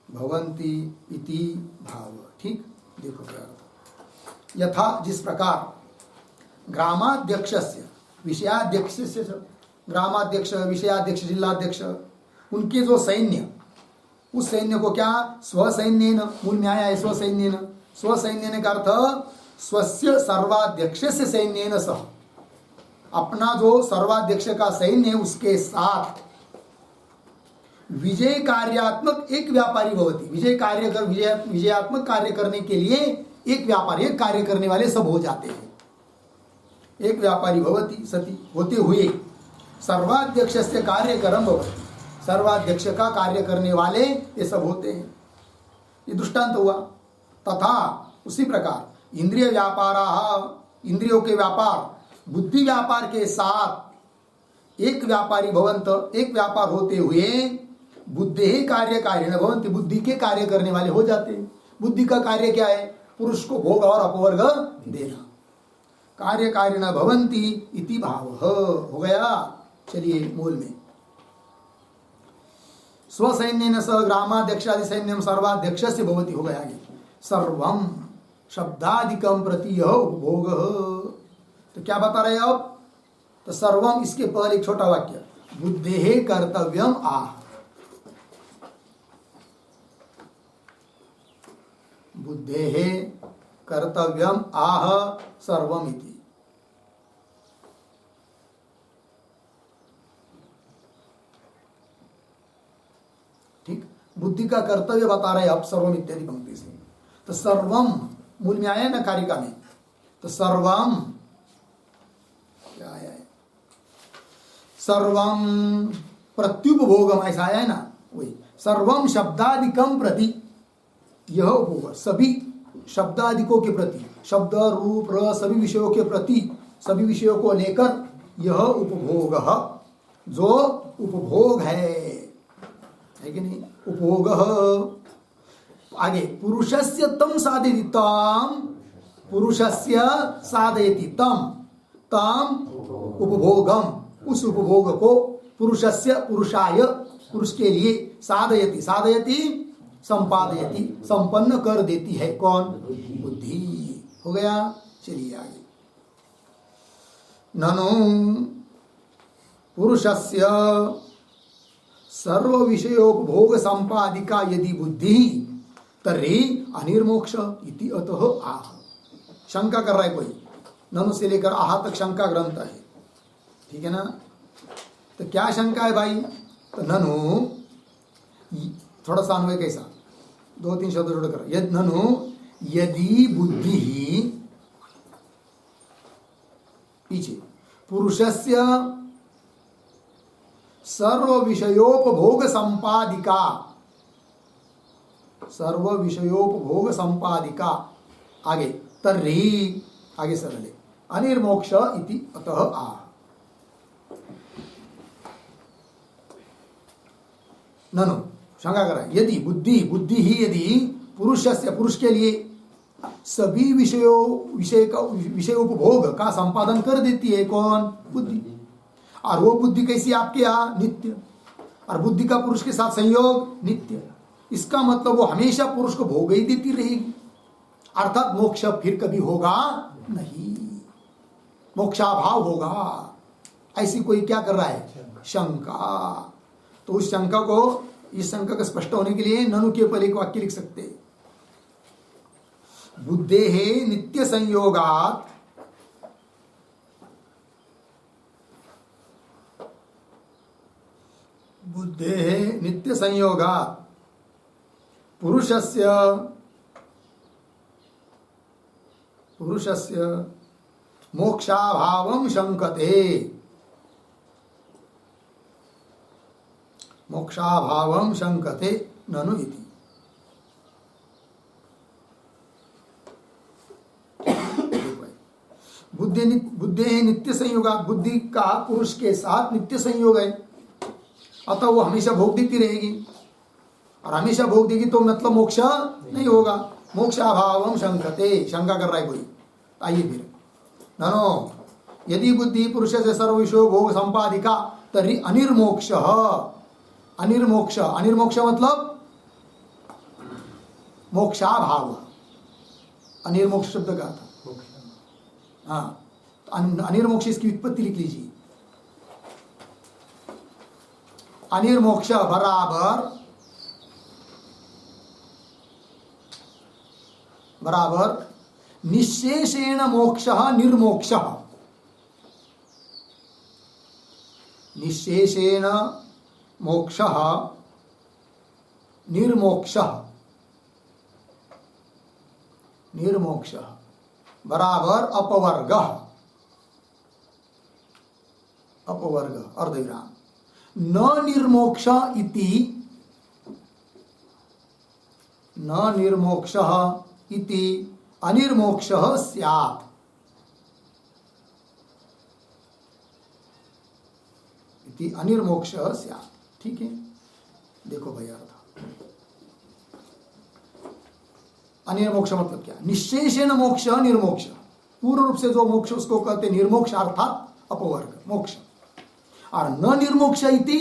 भवन्ति इति भावः। ठीक, देखो क्या अर्थ। यथा, जिस प्रकार ग्रामाध्यक्षस्य विषयाध्यक्षस्य, ग्रामाध्यक्ष, विषयाध्यक्ष, जिलाध्यक्ष, उनके जो सैन्य, उस सैन्य को क्या स्वसैन्येन, मूल में आया है स्वसैन्येन, स्वसैन्येन का अर्थ स्वस्य सर्वाध्यक्षस्य सैन्येन सह, अपना जो सर्वाध्यक्ष का सैन्य है उसके साथ विजय कार्यात्मक एक व्यापारी भवति, विजय कार्य कर, विजयात्मक कार्य करने के लिए एक व्यापारी, एक कार्य करने वाले सब हो जाते हैं, एक व्यापारी भवति सती होते हुए सर्वाध्यक्षस्य कार्यकरं भवति, सर्वाध्यक्ष का कार्य करने वाले ये सब होते हैं। ये दृष्टांत हुआ। तथा उसी प्रकार इंद्रिय व्यापाराः, इंद्रियों के व्यापार बुद्धि व्यापार के साथ एक व्यापारी भवन्त, एक व्यापार होते हुए बुद्धि कार्यकारिण भवन्ति, बुद्धि के कार्य करने वाले हो जाते हैं। बुद्धि का कार्य क्या है? पुरुष को भोग और अपवर्ग देना। कार्यकारिण भवन्ति इति भाव हो गया। चलिए मूल में स्वसैन्येन सह ग्रामाध्यक्षादि सैन्यम सर्वाध्यक्षस्य भवति हो गया। आगे सर्वम शब्दादिकम प्रति यह उपभोग। तो क्या बता रहे अब? तो सर्वम, इसके पहले एक छोटा वाक्य, बुद्धेः कर्तव्यम आह, बुद्धेः कर्तव्यम आह सर्वम इति। ठीक, बुद्धि का कर्तव्य बता रहे अब सर्वम इत्यादि पंक्ति से। तो सर्वम मूल में आया ना कारिका में, तो सर्वम क्या आया है? सर्वम प्रत्युपभोगम ऐसा आया है ना, वही सर्वम शब्दादिकम प्रति यह उपभोग, सभी शब्दादिकों के प्रति, शब्द रूप रस सभी विषयों के प्रति, सभी विषयों को लेकर यह उपभोग, जो उपभोग है कि नहीं? उपभोग। आगे पुरुषस्य तम साधयति तम, पुरुषस्य साधयति तम, तम उपभोगम, उस उपभोग को पुरुषस्य पुरुषाय, पुरुष के लिए, साधयति, साधयति संपादयति, संपन्न कर देती है। कौन? बुद्धि। हो गया। चलिए आगे। ननु पुरुषस्य सर्व विषयोपभोग संपादिका यदि बुद्धि तर्हि अनिर्मोक्ष इति अतः आह। शंका कर रहा है कोई, ननु से लेकर आह तक शंका ग्रंथ है, ठीक है ना। तो क्या शंका है भाई? तो ननु, थोड़ा सा अन्वय कैसा, 2-3 शब्द जोड़कर, यद ननु यदि बुद्धि ही पीछे पुरुषस्य सर्व विषयोपभोग संपादिका, सर्व विषयोपभोग संपादिका, आगे तर्हि, आगे सरल है, अनिर्मोक्ष इति अतः आह। ननु शंका कर रहा है, यदि बुद्धि, बुद्धि ही यदि पुरुषस्य, पुरुष के लिए सभी विषय उपभोग का संपादन कर देती है। कौन? बुद्धि। और वो बुद्धि कैसी? आपके यहाँ नित्य, और बुद्धि का पुरुष के साथ संयोग नित्य। इसका मतलब वो हमेशा पुरुष को भोग ही देती रहेगी, अर्थात मोक्ष फिर कभी होगा नहीं, मोक्षाभाव होगा। ऐसी कोई क्या कर रहा है? शंका। तो उस शंका को, इस शंका का स्पष्ट होने के लिए ननु के पहले एक वाक्य लिख सकते हैं, बुद्धेः नित्य संयोगात् बुद्धेः नित्य संयोगात् पुरुषस्य मोक्षाभावं शंकते, मोक्षाभावं शंकते ननु इति। बुद्धि नित्य संयोग, बुद्धि का पुरुष के साथ नित्य संयोग है, अतः वो हमेशा भोग देती रहेगी, और हमेशा भोग देगी तो मतलब मोक्ष नहीं होगा। मोक्षाभावं शंकते, शंका कर रहा है कोई। आइए फिर, ननो यदि बुद्धि पुरुष से सर्व विषयो भोग संपादिका तर्हि अनिर्मोक्ष, अनिर्मोक्ष, अनिर्मोक्ष मतलब मोक्षाभाव, अनिर्मोक्ष शब्द का था। हाँ, अनिर्मोक्ष इसकी व्युत्पत्ति लिख लीजिए। अनिर्मोक्ष बराबर निश्शेषेण मोक्ष निर्मोक्ष, निश्शेषेण मोक्ष निर्मोक्ष, निर्मोक्ष बराबर अपवर्ग, अपवर्ग अर्धविराम, न निर्मोक्ष इति, न निर्मोक्ष इति अनिर्मोक्ष स्यात्, इति अनिर्मोक्ष स्यात्। ठीक है, देखो भैया, अनिर्मोक्ष मतलब क्या? निश्शेषेण मोक्ष निर्मोक्ष, पूर्ण रूप से जो मोक्ष उसको कहते निर्मोक्ष अर्थात अपवर्ग मोक्ष, और न निर्मोक्ष इति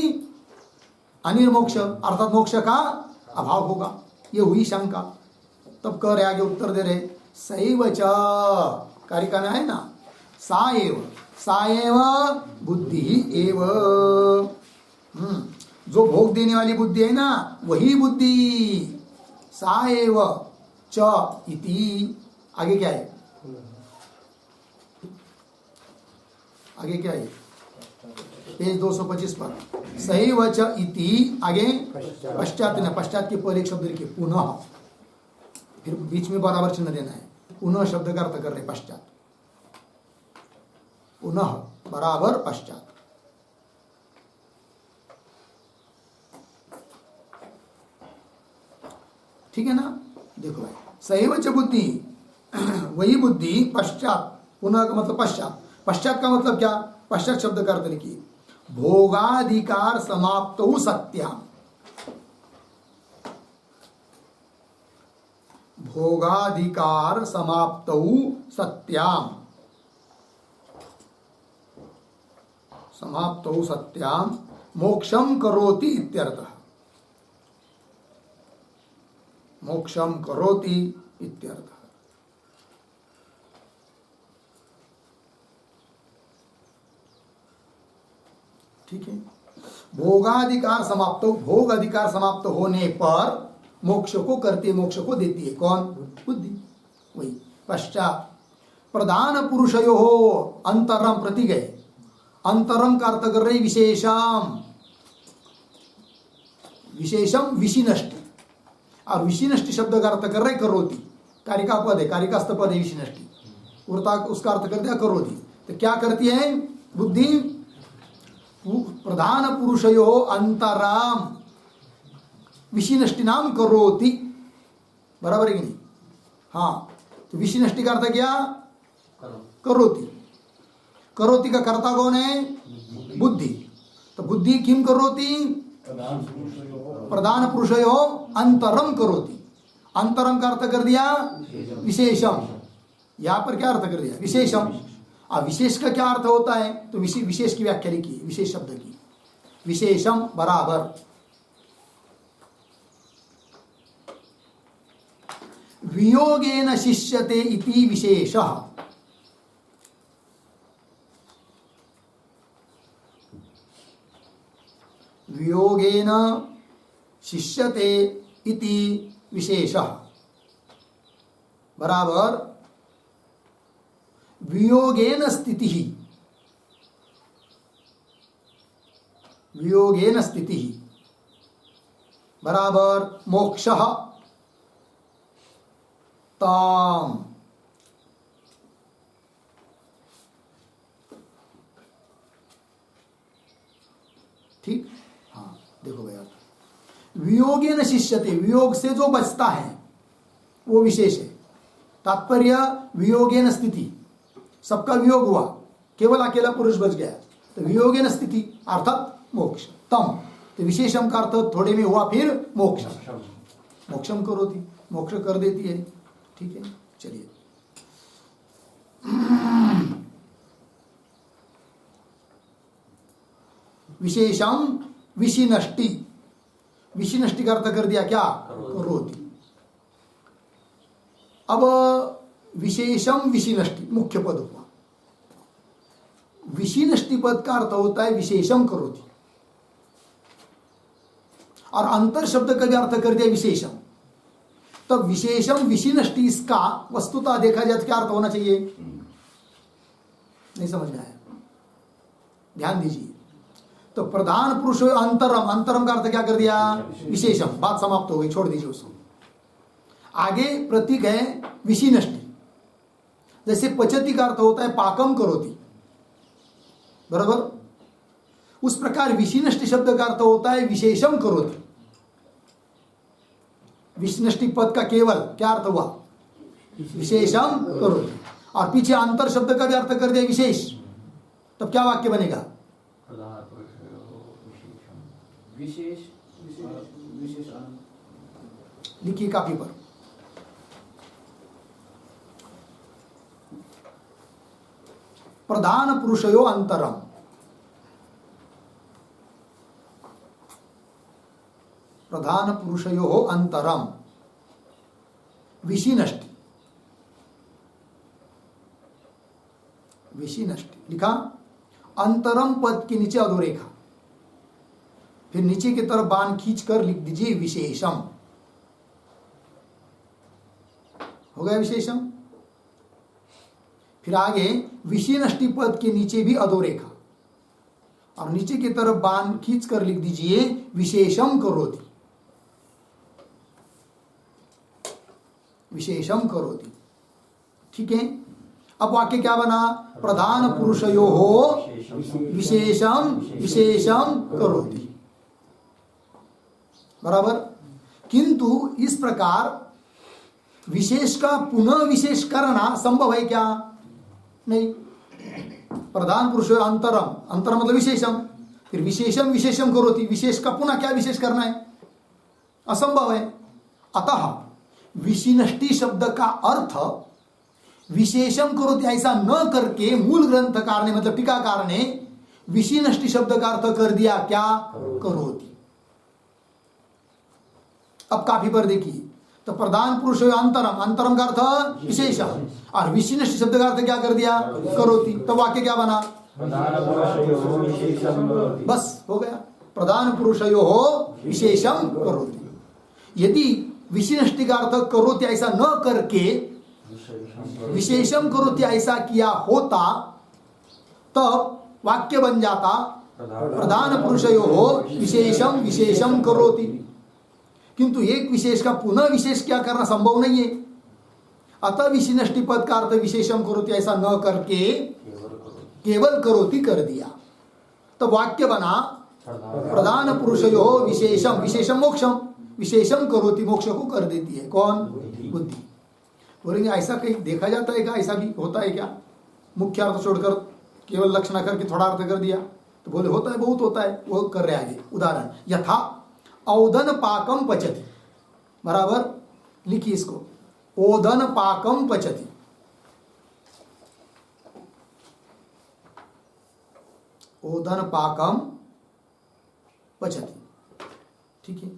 अनिर्मोक्ष अर्थात मोक्ष का अभाव होगा। ये हुई शंका। तब कह रहे, आगे उत्तर दे रहे, सैव च, कारिका में है ना, साएव बुद्धि एव, जो भोग देने वाली बुद्धि है ना वही बुद्धि, साएव च इति, आगे क्या है? आगे क्या है? पेज 225 पर सैव च इति, आगे पश्चात न, पश्चात के पहले एक शब्द लिखिए पुनः, फिर बीच में बराबर चिन्ह देना है। पुनः शब्द का अर्थ कर रहे पश्चात, पुनः बराबर पश्चात। ठीक है ना? देखो भाई, सैव च बुद्धि, वही बुद्धि, पश्चात, पुनः का मतलब पश्चात, पश्चात का मतलब क्या? पश्चात शब्द का अर्थ लिखिए भोगाधिकार समाप्तौ सत्याम, भोगाधिकार समाप्तौ सत्याम, समाप्तौ सत्याम मोक्षम करोति इत्यर्थः। मोक्षम करोति इत्यर्थ। ठीक है। भोगाधिकार समाप्त, भोग अधिकार समाप्त होने पर मोक्ष को करती, मोक्ष को देती है कौन? बुद्धि। वही पश्चात प्रधान पुरुषयो अंतरम प्रति गए। अंतरम का अर्थ कर रहे विशेषम, विशेषम विशिनष्टि, और विशिनष्टि शब्द का अर्थ कर रहे करोति। कारिका पद है, कारिकास्थ पद है विशिनष्टि, उर्ता उसका अर्थ कर दिया करोति। तो क्या करती है बुद्धि? प्रधान पुरुषयो अंतराम विशिनष्टि नाम करोति। बराबर है कि नहीं? हाँ, तो विशिनष्टि का अर्थ क्या? करोति। करोति का कर्ता कौन है? बुद्धि। तो बुद्धि किम करोति? प्रधान पुरुषयो अंतरम करोति। अंतरम का अर्थ कर दिया विशेषम। यहां पर क्या अर्थ कर दिया? विशेषम। अब विशेष का क्या अर्थ होता है? तो विशेष की व्याख्या लिखी, विशेष शब्द की। विशेषम बराबर वियोगेन शिष्यते इति विशेषः। वियोगेन शिष्यते इति विशेषः बराबर वियोगेन स्थिति, वियोगेन स्थिति बराबर मोक्षः ताम। ठीक। हाँ देखो भैया, वियोगेन शिष्यते, वियोग से जो बचता है वो विशेष है। तात्पर्य वियोगेन स्थिति, सबका वियोग हुआ, केवल अकेला पुरुष बच गया, तो वियोगेन स्थिति अर्थात मोक्ष तम। तो विशेषम का अर्थ थोड़े में हुआ फिर मोक्ष। मोक्षम करोति, मोक्ष कर देती है। ठीक है, चलिए विशेषम विशिनष्टि, विशिनष्टि का अर्थ कर दिया क्या? करोति। अब विशेषम विशिनष्टि मुख्य पद हुआ। विशिनष्टि पद का अर्थ होता है विशेषम करोति, और अंतर शब्द का भी अर्थ कर दिया विशेषम। तो विशेषम विशिनष्टि, इसका वस्तुतः देखा जाए तो क्या अर्थ होना चाहिए? नहीं समझ में आया? ध्यान दीजिए। तो प्रधान पुरुष अंतरम, अंतरम का अर्थ क्या कर दिया? विशेषम। बात समाप्त हो गई, छोड़ दीजिए उसको। आगे प्रतीक है विशिनष्टि। जैसे पचति का अर्थ होता है पाकम करोति, बराबर, उस प्रकार विशिनष्टि शब्द का अर्थ होता है विशेषम करोति। विशिनष्टि पद का केवल क्या अर्थ हुआ? विशेषम करोति। और पीछे अंतर शब्द का भी अर्थ कर दिया विशेष, तब क्या वाक्य बनेगा? विशेष लिखिए कापी पर। प्रधान पुरुषयो अंतरम, प्रधान पुरुषयो अंतरम विशिनष्टि, विशिनष्टि लिखा। अंतरम पद के नीचे अधोरेखा, फिर नीचे की तरफ बाण खींचकर लिख दीजिए विशेषम। हो गया विशेषम। फिर आगे विशिनष्टि पद के नीचे भी अधोरेखा, और नीचे की तरफ बाण खींचकर लिख दीजिए विशेषम करोति, विशेषम करोति। ठीक है। अब वाक्य क्या बना? प्रधान पुरुषयो हो विशेषम विशेषम करोति, बराबर। किंतु इस प्रकार विशेष का पुनः विशेष करना संभव है क्या? नहीं। प्रधान पुरुष अंतरम, अंतरम मतलब विशेषम, फिर विशेषम विशेषम करोति, विशेष का पुनः क्या विशेष करना है? असंभव है। अतः विशिनष्टि शब्द का अर्थ विशेषम करोति ऐसा न करके मूल ग्रंथकार ने, मतलब टीकाकार ने विशिनष्टि शब्द का अर्थ कर दिया क्या? करोति। अब काफी पर देखिए, तो तो प्रधान पुरुष अंतरम, अंतरम का अर्थ विशेष, और विशिष्ट शब्द का अर्थ क्या कर दिया, करोति। तो वाक्य क्या बना, बस हो गया, प्रधान पुरुषयो हो विशेषम करोति। यदि विशिष्ट का अर्थ करोति ऐसा न करके विशेषम करोति ऐसा किया होता तब वाक्य बन जाता प्रधान पुरुषयो हो विशेषम विशेषम करोति। किंतु एक विशेष का पुनः विशेष क्या करना संभव नहीं है, अतः विशिष्टि पद का अर्थ विशेषम करोति ऐसा न करके केवल करोति कर दिया। तो वाक्य बना प्रधान पुरुषयो हो विशेषम, विशेषम मोक्षम, विशेषम करोति, मोक्ष को कर देती है कौन, बुद्धि। बोलेंगे ऐसा कहीं देखा जाता है क्या, ऐसा भी होता है क्या, मुख्य अर्थ छोड़कर केवल लक्षण करके थोड़ा अर्थ कर दिया। तो बोले होता है, बहुत होता है, वो कर रहे आगे उदाहरण। यथा औदन पाकम पचति, बराबर लिखिए इसको, ओदन पाकम पचति। ओदन पाकम पचति, ठीक है।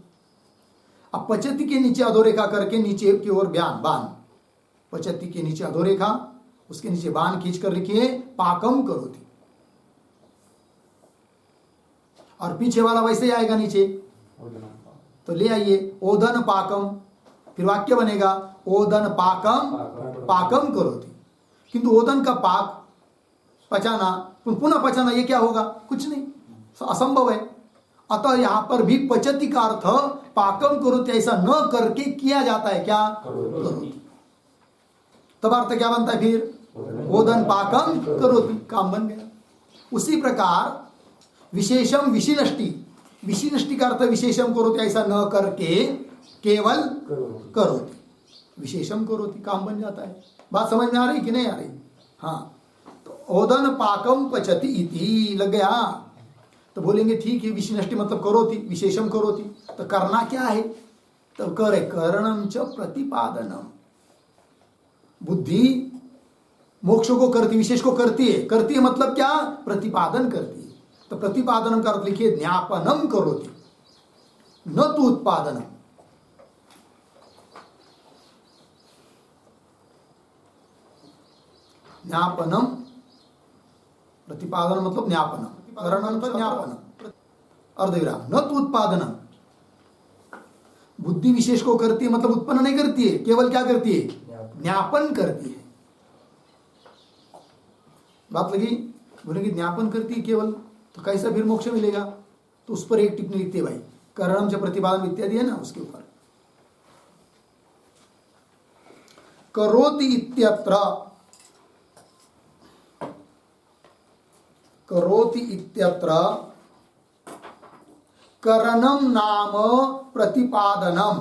अब पचति के नीचे अधोरेखा करके नीचे की ओर ब्यान बाण, पचति के नीचे अधोरेखा, उसके नीचे बाण खींचकर लिखिए पाकम करोति, और पीछे वाला वैसे ही आएगा नीचे, तो ले आइए ओदन पाकम, फिर वाक्य बनेगा ओदन पाकम पाकम करोति। किंतु ओदन का पाक पचाना पुनः पचाना, ये क्या होगा, कुछ नहीं, असंभव है। अतः यहां पर भी पचति का अर्थ पाकम करोति ऐसा न करके किया जाता है, क्या करोति। तब अर्थ क्या बनता है फिर, ओदन पाकम करोति, काम बन गया। उसी प्रकार विशेषम विशिनष्टि, विशिनष्टि का अर्थ विशेषम करोति ऐसा न करके केवल करोति, विशेषम करोति, काम बन जाता है। बात समझ में आ रही कि नहीं आ रही, हाँ। तो ओदन पाकम पचति इति लग गया। तो बोलेंगे ठीक है, विशिनष्टि मतलब करोति, विशेषम करोति, तो करना क्या है, तो करे करणम च प्रतिपादनम, बुद्धि मोक्ष को करती, विशेष को करती है, करती है मतलब क्या, प्रतिपादन करती है। तो प्रतिपादनम का अर्थ लिखिए ज्ञापनम करोति, न तो उत्पादनम। ज्ञापनम, प्रतिपादन मतलब ज्ञापनम, करणम तो ज्ञापनम, अर्धविराम, न तो उत्पादनम। बुद्धि विशेष को करती है मतलब उत्पन्न नहीं करती है, केवल क्या करती है, ज्ञापन करती है। बात लगी, बोलेंगे ज्ञापन करती है केवल, तो कैसा फिर मोक्ष मिलेगा। तो उस पर एक टिप्पणी लिखते हैं भाई, करणम से प्रतिपादन इत्यादि है ना, उसके ऊपर करोति इत्यत्र, करोति इत्यत्र करणम नाम प्रतिपादनम,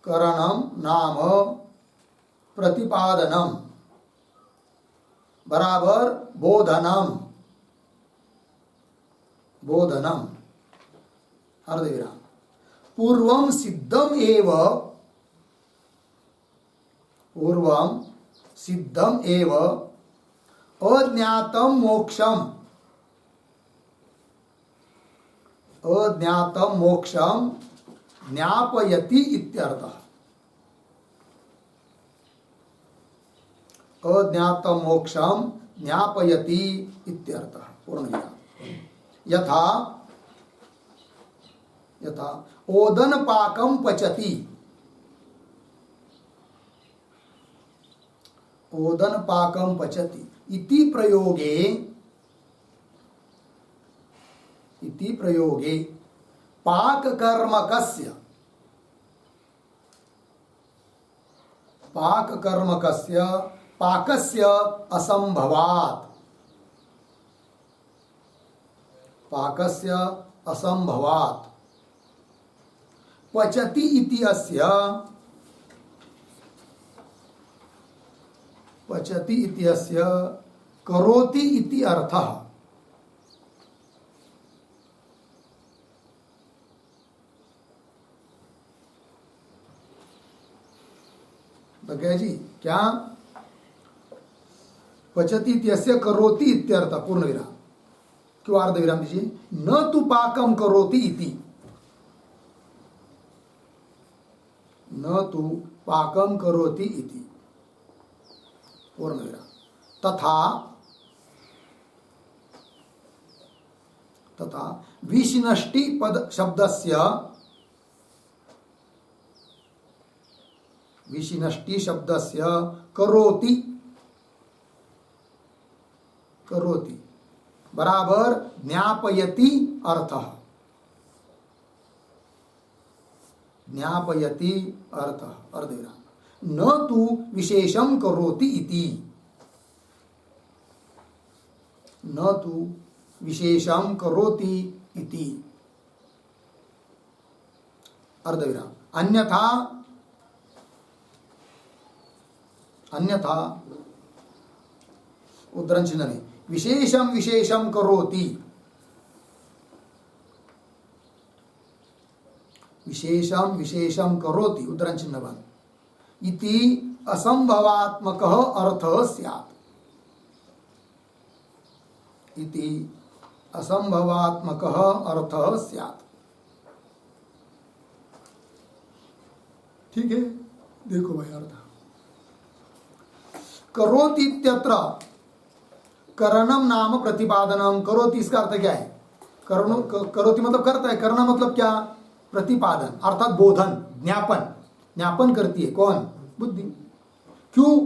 करणम नाम प्रतिपादनम बराबर बोधनम, बोधनम अर्धविराम। पूर्वम सिद्धम एव, पूर्वम सिद्धम एव अज्ञातम मोक्षम, अज्ञातम मोक्षम ज्ञापयति इत्यर्थः, अज्ञातम मोक्षम ज्ञापयति इत्यर्थः, पूर्ण विराम। यथा, यथा ओदन पाकम पचति, ओदन पाकम पचति इति प्रयोगे, इति प्रयोगे पाक कर्मकस्य, पाक कर्मकस्य पाकस्य असंभवात्, पाकस्य असंभवात् पचति इति अस्य, पचति इति अस्य करोति इति अर्थः। तो क्या जी, क्या पचति इत्यस्य करोति इत्यर्थः, पूर्ण विराम, क्यों अर्ध विराम दीजिए, न तु पाकम करोति इति, न तु पाकम करोति इति पूर्णविराम। तथा विशिनष्टि पद शब्दस्य करोति बराबर ज्ञापयति अर्थः। अर्धविराम। न तु विशेषम करोति इति, न तु विशेषम करोति इति अर्धविराम। अन्यथा उद्धरण चिन्ह में विशेषम विशेषम करोति, विशेषम विशेषम करोति उद्धरण चिन्ह बंद इति असंभवात्मकः अर्थः स्यात्। इति असंभवात्मकः अर्थः स्यात्। ठीक है, देखो भाई अर्थ। करोति इत्यत्र करणम नाम प्रतिपादनम। करोति इसका अर्थ क्या है? करोति मतलब करता है, करना मतलब क्या? प्रतिपादन अर्थात बोधन, ज्ञापन करती है। कौन? बुद्धि। क्यों?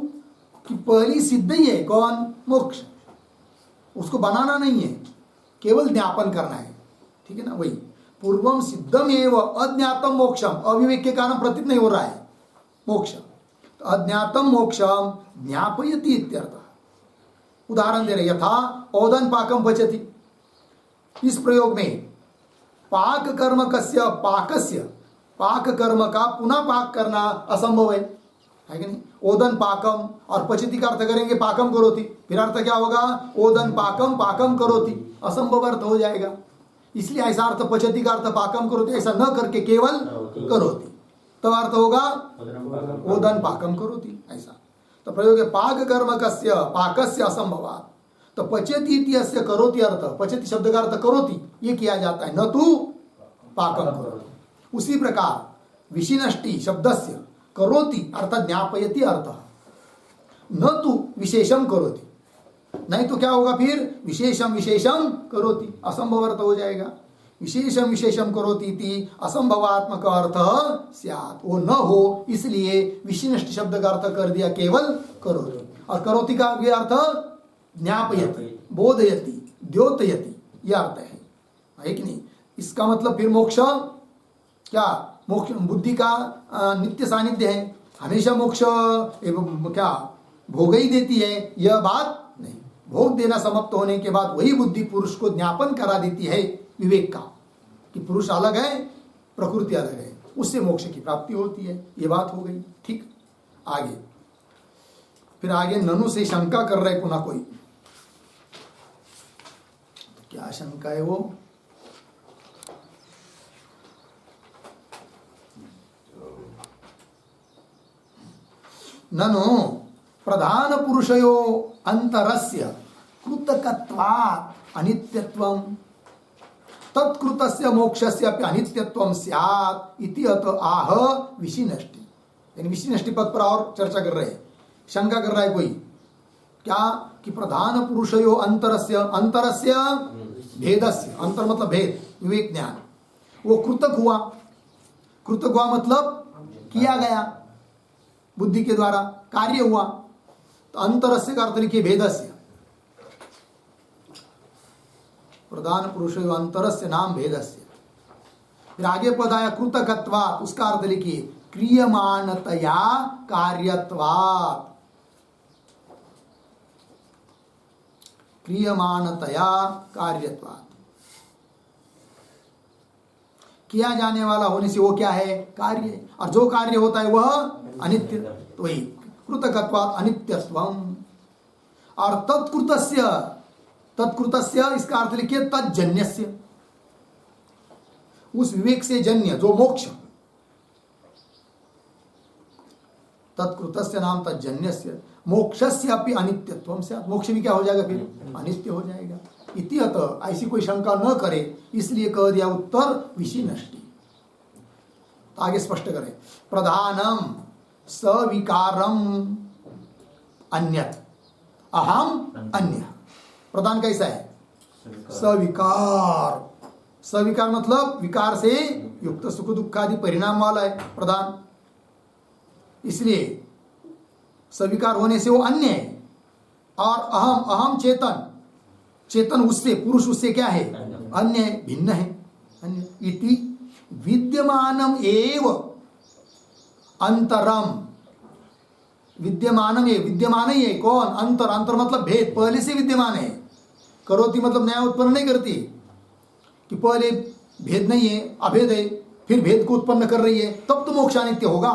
कि पहली सिद्ध ही है। कौन? मोक्ष। उसको बनाना नहीं है, केवल ज्ञापन करना है। ठीक है ना? वही पूर्वम सिद्धम एव अज्ञातम मोक्षम, अविवेक के कारण प्रतीत नहीं हो रहा है मोक्ष। तो अज्ञातम मोक्षम ज्ञापयति इत्यर्थ। उदाहरण दे रहे, यथा ओदन पाकम पचति। इस प्रयोग में पाक कर्म कस्य पाकस्य, पाक कर्म का पुनः पाक करना असंभव है कि नहीं? ओदन पाकम और पचति का अर्थ करेंगे पाकम करोति, फिर अर्थ क्या होगा? ओदन पाकम पाकम करोति, असंभव अर्थ हो जाएगा। इसलिए ऐसा अर्थ पचति का अर्थ पाकम करोति ऐसा न करके केवल करोति, तब अर्थ होगा ओदन पाकम करोति ऐसा। तो प्रयोग है पाक कर्म कस्य पाकस्य असंभवात्। तो पचति इत्यस्य करोति अर्थ, पचति शब्द का अर्थ करोति ये किया जाता है, न तु पाकम करोति। उसी प्रकार विशिनष्टि शब्दस्य करोति अर्थात ज्ञापयति अर्थ, न तु विशेषम करोति। नहीं तो क्या होगा फिर? विशेषम विशेषम करोति, असंभव अर्थ हो जाएगा। विशेषम विशेषम करोति इति असंभवात्मक अर्थ स्यात्। वो न हो इसलिए विशिनष्ट शब्द का अर्थ कर दिया केवल करोति, और करोति का भी अर्थ ज्ञापयति, बोधयति, द्योतयति, यह अर्थ है कि नहीं? इसका मतलब फिर मोक्ष क्या? मोक्ष बुद्धि का नित्य सानिध्य है, हमेशा मोक्ष एवं क्या भोग ही देती है, यह बात नहीं। भोग देना समाप्त होने के बाद वही बुद्धि पुरुष को ज्ञापन करा देती है विवेक का कि पुरुष अलग है, प्रकृति अलग है, उससे मोक्ष की प्राप्ति होती है। ये बात हो गई। ठीक, आगे फिर आगे ननु से शंका कर रहे पुनः कोई। तो क्या शंका है वो? ननु प्रधान पुरुषयो अंतरस्य कृतकत्वात् अनित्यत्वं तत्कृतस्य मोक्षस्य अपि अनित्यत्वं स्यात् इति अत आह विशिनष्टि। यानी विशिनष्टि पद पर और चर्चा कर रहे हैं, शंका कर रहा है कोई क्या? कि प्रधान पुरुषयो अंतरस्य, अंतरस्य भेदस्य, अंतर मतलब भेद, विवेक ज्ञान, वो कृतक हुआ। कृतक हुआ मतलब किया गया, बुद्धि के द्वारा कार्य हुआ। तो अंतरस्य का अर्थ लिखिए भेदस्य। प्रधान पुरुष अंतरस्य नाम भेदस्य। फिर आगे पद आया कृतकत्वात्, उसका अर्थ लिखिए क्रियमाणतया कार्यत्वात्। क्रियमाणतया कार्यत्वात्, किया जाने वाला होने से वो क्या है? कार्य। और जो कार्य होता है वह अनित्य। तो वही कृतकत्वात् अनित्यत्वम्। और तत्कृतस्य, तत्कृतस्य इसका अर्थ लिखिए तज्जन्यस्य, उस विवेक से जन्य जो मोक्ष, तत्कृतस्य नाम तज्जन्यस्य मोक्षस्य अपि अनित्यत्वं स्यात्। मोक्ष भी क्या हो जाएगा फिर? अनित्य हो जाएगा। इति अतः ऐसी कोई शंका न करे, इसलिए कह दिया उत्तर विशिनष्टि। आगे स्पष्ट करें। प्रधानम सविकारम अन्यत अहम अन्य। प्रधान कैसा है? सविकार। सविकार मतलब विकार से युक्त, सुख दुख आदि परिणाम वाला है प्रधान, इसलिए सविकार होने से वो अन्य है। और अहम, अहम चेतन, चेतन उससे, पुरुष उससे क्या है? अन्य है, भिन्न है, अन्य। इति विद्यमानम एव अंतरम, विद्यमानम एव, विद्यमान ही है कौन? अंतर। अंतर मतलब भेद, पहले से विद्यमान है। करोति मतलब नया उत्पन्न नहीं करती, कि पहले भेद नहीं है, अभेद है, फिर भेद को उत्पन्न कर रही है, तब तो मोक्ष अनित्य होगा।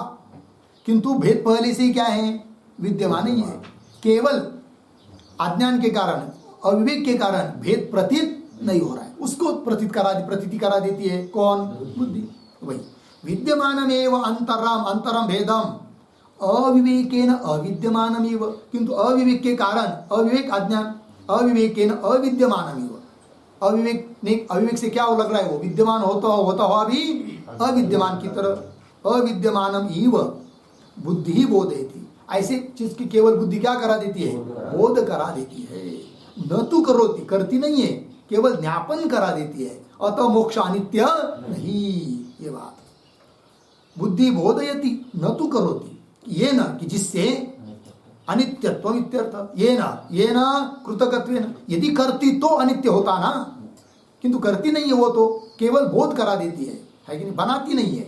किंतु भेद पहले से ही क्या है? विद्यमान ही है। केवल अज्ञान के कारण, अविवेक के कारण भेद प्रतीत नहीं हो रहा है, उसको प्रतीति करा देती है कौन? बुद्धि। वही विद्यमानमेव अंतरम, अंतरम भेदम अविवेकेन अविद्यमानमेव, किंतु अविवेक के कारण, अविवेक अज्ञान, अविवेकेन अविद्यमानमेव, अविवेक से क्या हो लग रहा है? वो विद्यमान होता हुआ भी अविद्यमान की तरह। अविद्यमानम इव बुद्धि बोधयति, ऐसे चीज की केवल बुद्धि क्या करा देती है? बोध करा देती है। न तो करोति, करती नहीं है, केवल ज्ञापन करा देती है। अतः मोक्ष अनित्य नहीं, ये बात। बुद्धि बोधयति न तो करोति, ये न कि जिससे अनित्यत्व इत्यर्थ। ये न कृतकत्वेन, यदि करती तो अनित्य होता ना, किंतु करती नहीं है, वो तो केवल बोध करा देती है कि नहीं? बनाती नहीं है।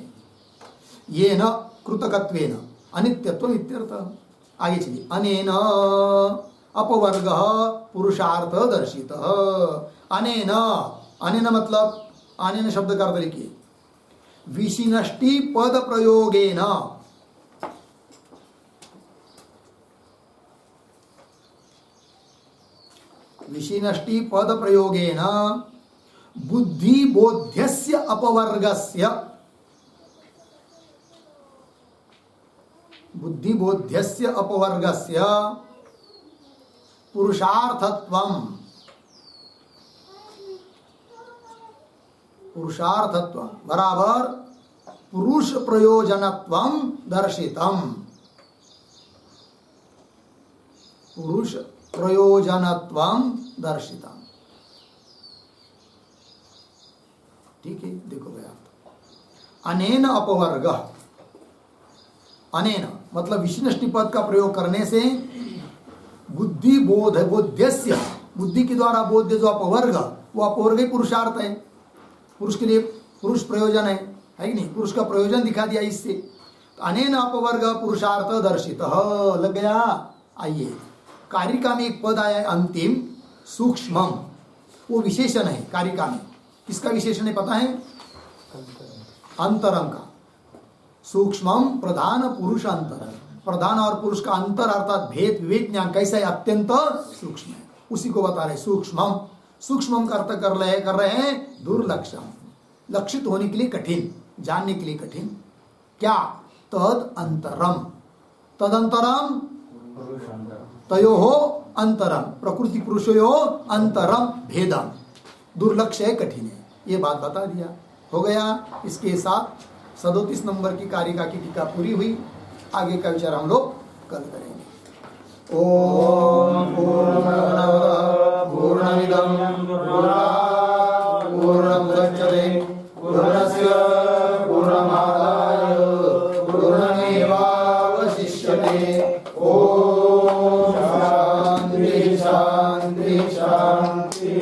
ये न कृतकत्वेन अनित्यत्व इत्यर्थ। आगे चलिए। अनेन अपवर्ग पुरुषार्थ दर्शित। अनेन, अनेन मतलब, अनेन शब्द का अर्थ लिखिए, विशिनष्टि पद प्रयोगेन, विशिनष्टि पद प्रयोगेन बुद्धि बोध्यस्य अपवर्गस्य, बुद्धि बोध्यस्य अपवर्गस्य पुरुषार्थत्वम, पुरुषार्थत्वम बराबर पुरुष प्रयोजनत्वम दर्शितम, पुरुष प्रयोजनत्वम दर्शितम। ठीक है, देखो भैया, अनेन अपवर्ग, अनेन मतलब विशिष्टि पद का प्रयोग करने से बुद्धि बोध बोध्यस्य, बुद्धि के द्वारा बोध्य जो अपवर्ग, वो अपवर्ग ही पुरुषार्थ है, पुरुष के लिए पुरुष प्रयोजन है कि नहीं? पुरुष का प्रयोजन दिखा दिया इससे। तो अनेन अपवर्ग पुरुषार्थ दर्शित लग गया। आइए, कारिका में एक पद आया है अंतिम, सूक्ष्मम, वो विशेषण है कारिका में। किसका विशेषण है पता है? अंतरंग का। सूक्ष्मम प्रधान पुरुष अंतर, प्रधान और पुरुष का अंतर अर्थात भेद विवेक ज्ञान कैसा है? अत्यंत सूक्ष्म है, उसी को बता रहे सूक्ष्मम। सूक्ष्मम का अर्थ कर रहे हैं दुर्लक्षम, लक्षित होने के लिए कठिन, जानने के लिए कठिन। क्या? तद अंतरम, तदंतरम तयोहो अंतरम, प्रकृति पुरुषयो अंतरम भेदम, दुर्लक्ष्य है, कठिन है, ये बात बता दिया। हो गया। इसके साथ 37 नंबर की कारिका की टीका पूरी हुई। आगे का विचार हम लोग कल करेंगे। ओम पूर्णमद पूर्णमिदं पूर्णात् पूर्णमुदच्यते पूर्णस्य पूर्णमादाय पूर्णमेवावशिष्यते। ओम शांति शांति शांति।